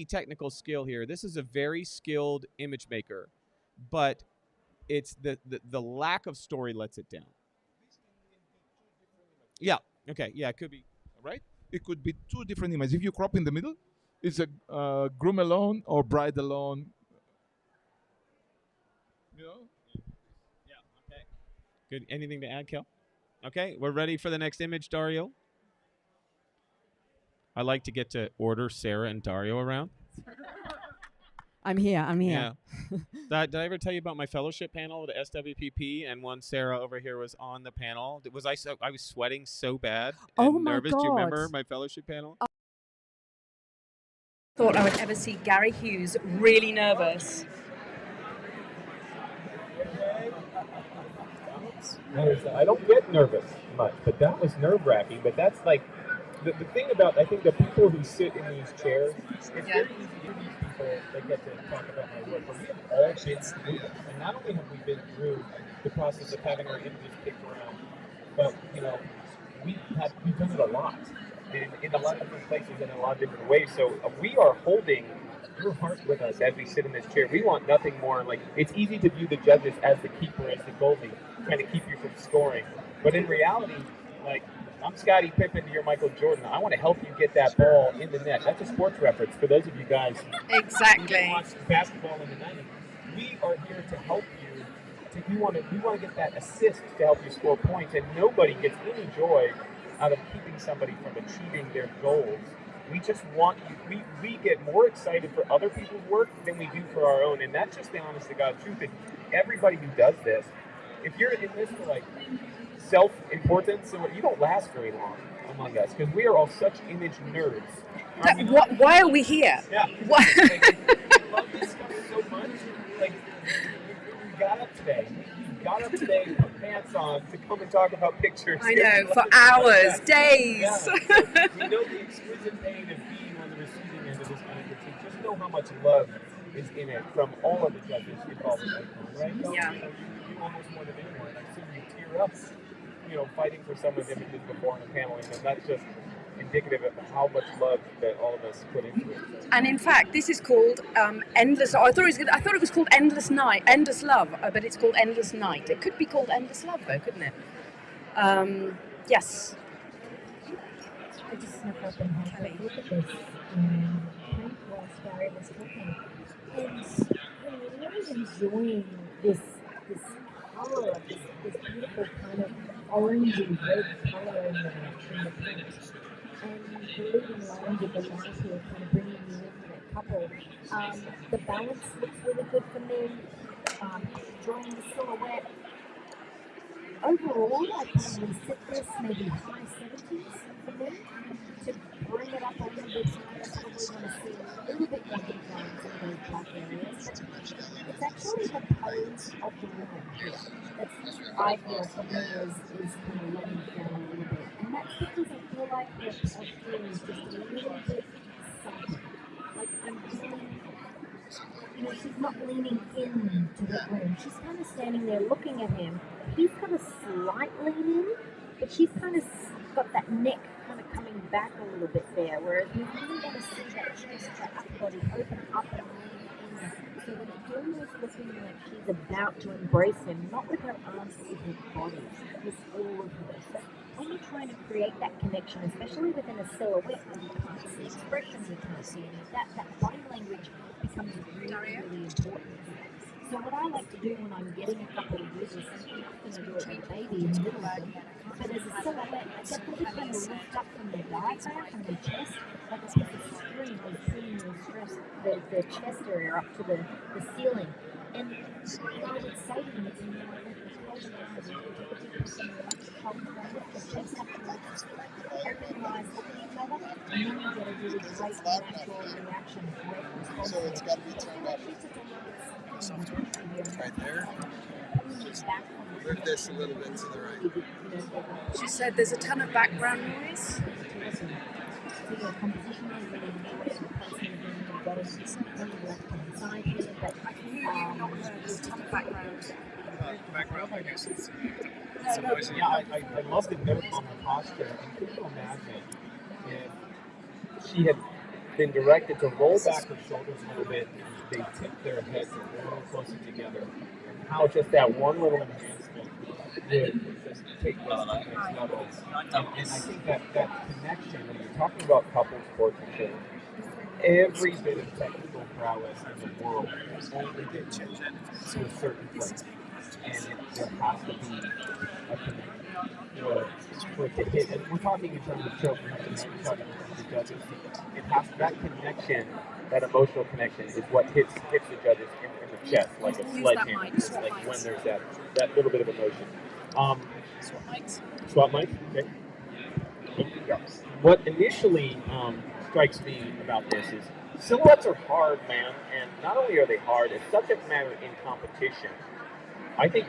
technical skill here. This is a very skilled image maker, but it's the lack of story lets it down. Yeah. Okay. Yeah, it could be. Right? It could be two different images. If you crop in the middle, it's a groom alone or bride alone. Yeah. Okay. Good. Anything to add, Kel? Okay. We're ready for the next image, Dario. I like to get to order Sarah and Dario around. I'm here. Yeah. Did I ever tell you about my fellowship panel at SWPP? And one Sarah over here was on the panel. I was sweating so bad and nervous. God. Do you remember my fellowship panel? Thought I would ever see Gary Hughes really nervous. I don't get nervous much, but that was nerve-wracking. But that's like the thing about, I think, the people who sit in these chairs, it's very easy to these people that get to talk about my work, but we have all been through this. And not only have we been through the process of having our images picked around, but we've done it a lot, and in a lot of different places and in a lot of different ways. So we are holding your heart with us as we sit in this chair. We want nothing more. Like, it's easy to view the judges as the keeper, as the goalie, trying to keep you from scoring. But in reality, like, I'm Scottie Pippen, you're Michael Jordan. I want to help you get that ball in the net. That's a sports reference for those of you guys Exactly. who watch basketball in the net. We are here to help you. We want to get that assist to help you score points, and nobody gets any joy out of keeping somebody from achieving their goals. We just want you. We get more excited for other people's work than we do for our own, and that's just the honest to God truth. And everybody who does this, if you're in this for like self-importance, you don't last very long among us, because we are all such image nerds. Why are we here? Yeah. Why? We love this stuff so much. Like, we got up today. We got up today, put pants on to come and talk about pictures. I know, for hours, days. Yeah. So we know the exquisite pain of being on the receiving end of this kind of critique. Just know how much love is in it from all of the judges involved in Icon, right? Yeah. You almost more than anyone. I've seen you tear up, fighting for some of the images before in the paneling, and that's just indicative of how much love that all of us put into it. And in fact, this is called Endless. I thought it was called Endless Night, Endless Love, but it's called Endless Night. It could be called Endless Love, though, couldn't it? Yes. I just snuck up and had a look at this and print whilst Dario was talking. And I'm really enjoying this colour, this beautiful kind of orangey red colour in the print. And the leading lines of the light here kind of bringing you into that couple. The balance looks really good for me. Drawing the silhouette. Overall, I'd probably sit this maybe high 70s for me. To bring it up a little bit higher, I probably want to see a little bit more detail in some of those black areas. But it's actually the pose of the woman here. That's, I feel, for me, is kind of letting it down a little bit. And that's because I feel like her posture is just a little bit sunken. Like, I'm feeling, she's not leaning into the room. She's kind of standing there looking at him. He's got a slight lean in, but she's kind of got that neck kind of coming back a little bit there, whereas we really want to see that chest, that upper body open up and lean in so that it's almost looking like she's about to embrace him, not with her arms, but with her body, with all of her. So when you're trying to create that connection, especially within a silhouette where you can't see expressions, you can't see any of that, that body language becomes really, really important. So what I like to do when I'm getting a couple of users, and often I do it with a baby in the middle of them, but as a silhouette, I get them to kind of lift up from their diaphragm, from their chest, like a piece of string is pulling their chest area up to the ceiling. And what I would say to them is, I want to close your eyes, you take a deep breath in, relax the shoulder, lift the chest up to lift, open your eyes, look at each other, and then you get a really great natural reaction, great response. So it's got to be turned up. Right there. Move this a little bit to the right. She said there's a ton of background noise. Background, I guess. Yeah, I love the note on the posture. And could you imagine if she had been directed to roll back her shoulders a little bit, they tip their heads a little closer together, and how just that one little enhancement would just take this to the next level. And I think that connection, when you're talking about couples portraiture, every bit of technical prowess in the world only gets to a certain place. And there has to be a connection for it to hit. And we're talking in terms of children, we're talking in terms of the judges. It has that connection, that emotional connection, is what hits the judges in the chest, like a sledgehammer, like when there's that little bit of emotion. Swap mics? Okay. What initially strikes me about this is silhouettes are hard, man, and not only are they hard, as subject matter in competition, I think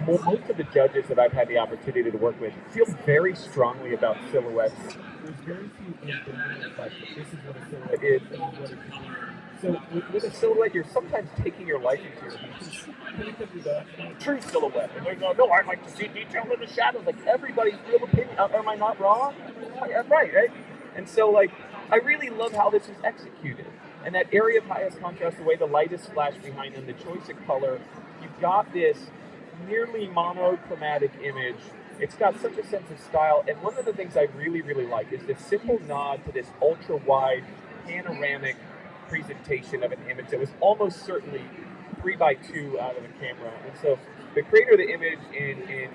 most of the judges that I've had the opportunity to work with feel very strongly about silhouettes. There's very few independent like, this is what a silhouette is, this is what it can be. So with a silhouette, you're sometimes taking your life into your hands. True silhouette. And they go, no, I like to see detail in the shadows. Like, everybody's real opinion. Am I not wrong? Right? And so, like, I really love how this is executed. And that area of highest contrast, the way the light is splashed behind them, the choice of color, you've got this nearly monochromatic image. It's got such a sense of style. And one of the things I really, really like is this simple nod to this ultra-wide, panoramic presentation of an image that was almost certainly 3x2 out of the camera. And so the creator of the image in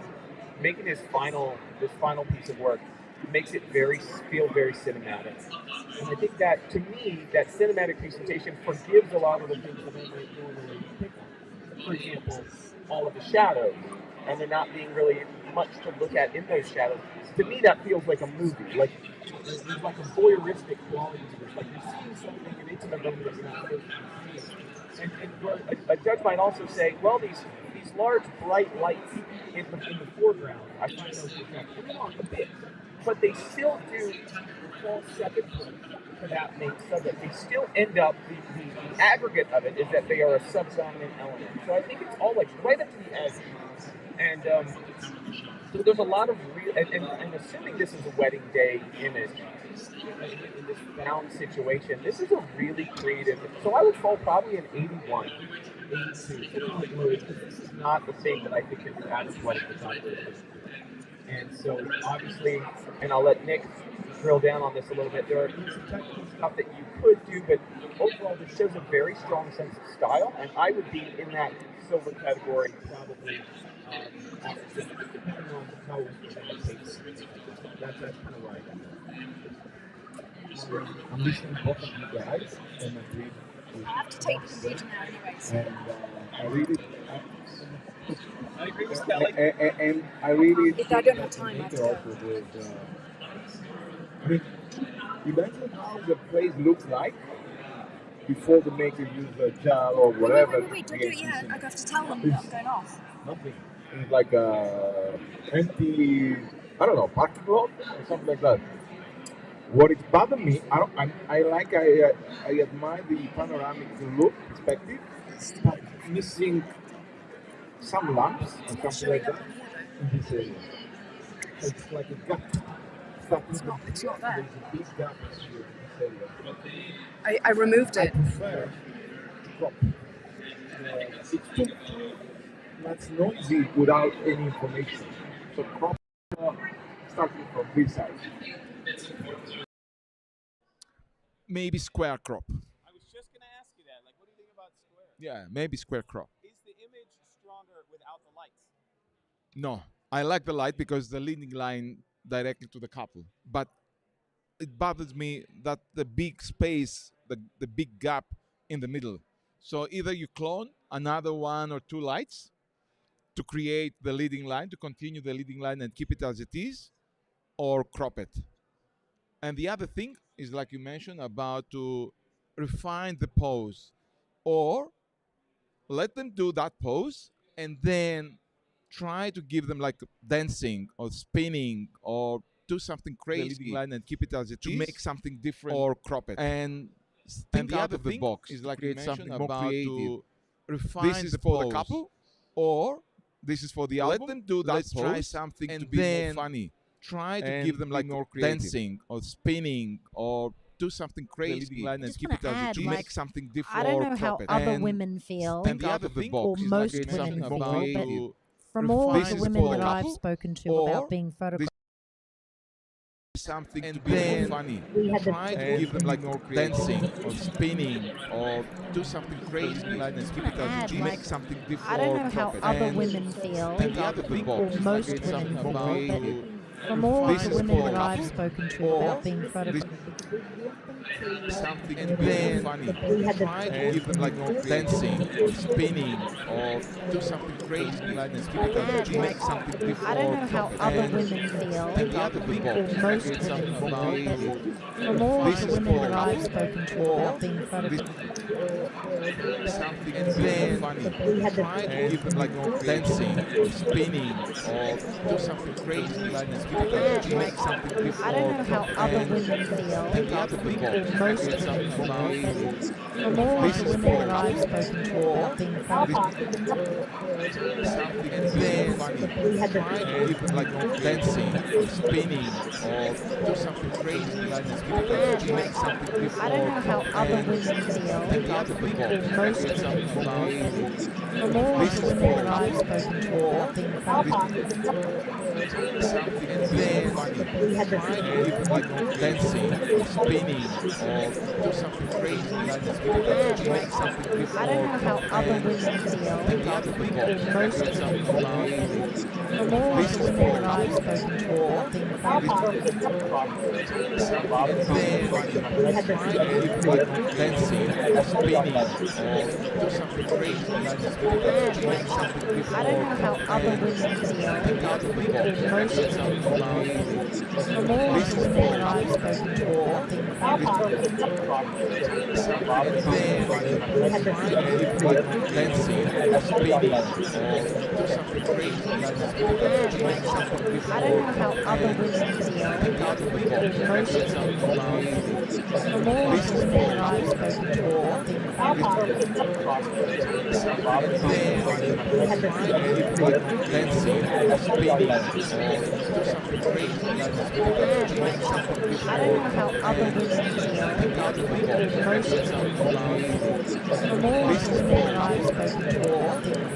making this final piece of work makes it feel very cinematic. And I think that, to me, that cinematic presentation forgives a lot of the things that I might normally pick on. For example, all of the shadows, and there not being really much to look at in those shadows. To me, that feels like a movie. Like, there's like a voyeuristic quality to this. Like, you're seeing something, an intimate moment that you're not supposed to see. And a judge might also say, well, these large, bright lights in the foreground, I find those effects. They're not a bit, but they still do fall second to that main subject. They still end up, the aggregate of it is that they are a subdominant element. So I think it's all like right up to the edge. And so there's a lot of real, and assuming this is a wedding day image, in this bound situation, this is a really creative, so I would call probably an 81, 82, because this is not the thing that I think is the average wedding photographer. And so obviously, and I'll let Nik drill down on this a little bit, there are some technical stuff that you could do, but overall this shows a very strong sense of style, and I would be in that silver category probably, depending on how we present the paper. That's kind of where I am. I'm listening to both of you guys, and I have to take the computer now anyway. So. And I agree with Kelly. And I really If I don't have time, I have to go. I mean, imagine how the place looks like before the maker use a gel or whatever. Wait, don't do it yet. I have to tell them that I'm going off. Nothing. It's like a empty, I don't know, parking lot or something like that. What is bothering me, I admire the panoramic look, perspective, but missing some lamps or something like that in this area. It's like a gap. It's not there. There's a big gap here in this area. I removed I it. prefer to crop it's that's noisy without any information. So crop starting from this side. Maybe square crop. I was just gonna ask you that. Like, what do you think about square? Yeah, maybe square crop. Is the image stronger without the lights? No, I like the light because the leading line directly to the couple. But it bothers me that the big space, the big gap in the middle. So either you clone another 1 or 2 lights to create the leading line, to continue the leading line and keep it as it is, or crop it. And the other thing is, like you mentioned, about to refine the pose, or let them do that pose and then try to give them like dancing or spinning or do something crazy, the leading line, and keep it as it is, to make something different, or crop it. And think out of the box is like create something more creative. To refine this is the for pose. The couple, or this is for the album. Let them do that. Let's try something and to be more funny. Try to give them like more dancing or spinning or do something crazy, line, and keep it as it is. Make something different. I don't know or how crop it. other And women feel, think out of the box, or most like women something feel, creative. but from all This the is women for that the I've couple, spoken to or about being photographed, something to be more funny. Try to give them like more dancing or spinning or do something crazy, line, and keep it as it is. Make something different. I don't know or how crop it. other And women feel, think out of the box, or most like women something feel, creative. but from all This the is women for that the I've couple, spoken to or about being photographed, something and then funny. Try to give them like more dancing or spinning or do something crazy, line, and keep it as it is. Make something different. I don't know or how crop it. other And women feel, think out of the box, or most like women something feel, but creative. from all This the is women for that the I've couple, spoken to or about being photographed, something and then funny. Try to give them like more dancing or spinning or do something crazy, line, and keep it as it is. Make something different. I don't know or how crop it. other And women feel, think out of the box, or most like women something feel, creative. but from all This the is women for that the I've couple, spoken to or about being photographed, something and then funny. Try to give them like more dancing or spinning or do something crazy, line, and keep it as it is. Make something different. I don't know or how crop it. other And women feel, think out of the box, or most like women something feel, creative. but from all This the is women for that the I've couple, spoken to or about being photographed, something and then funny. Try to give them like more dancing or spinning or do something crazy, line, and keep it as it is. Make something different. I don't or know how crop it. other And women feel, think out of the box, or most like women something feel, creative. from all This the is women for that the I've couple, spoken to or about being photographed, something and then funny. Try to give them like more dancing or spinning or do something crazy, line, and keep it as it is. Make something different. I don't or know how crop it. other And women feel, think out of the box, or most like women something feel, creative. from all This the is women for that the I've couple, spoken to or about being photographed, something and then funny. Try to give them like more dancing or spinning or do something crazy, line, and keep it as it is. Make something different. I don't or know how crop it. other And women feel, think out of the box, or most like women something feel, creative. from all This the is women for that the I've couple, spoken to or about being photographed, something and then funny. Try to give them like more dancing or spinning or do something crazy, line, and keep it as it is. Make something different. I don't or know how crop it. other And women feel, think out of the box, or most like women something feel, creative. from all This the is women for the that I've couple, spoken to or about being photographed, something and then funny. Try to give them like more dancing or spinning or do something crazy, line, and keep it as it is. Make something different. I don't or know how crop it. other And women feel, think out of the box, or most like women something feel, creative.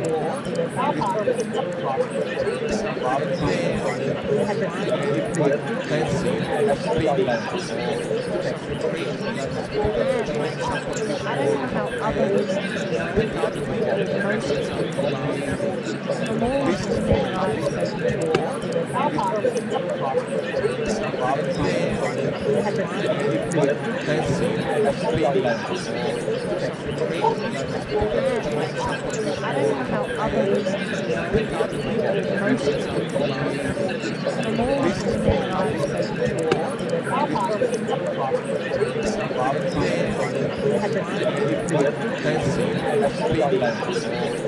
from all This the is women for the that I've couple, spoken to or about being something and then funny. Try to give them like more dancing or spinning or do something crazy, line, and keep it as it is. Make something different. I don't or know how crop it. other And women feel, think out of the box, or most like women something feel, creative. from all This the is women for the that I've couple, spoken to or about being something and then funny. Try to give them like more dancing or spinning or do something crazy, line, and keep it as it is. Make something different. I don't or know how crop it. other And women feel, think out of the box, or most like women something feel, creative. from all This the is women for the that I've couple, spoken to or about being something and then funny. Try to give them like more dancing or spinning or do something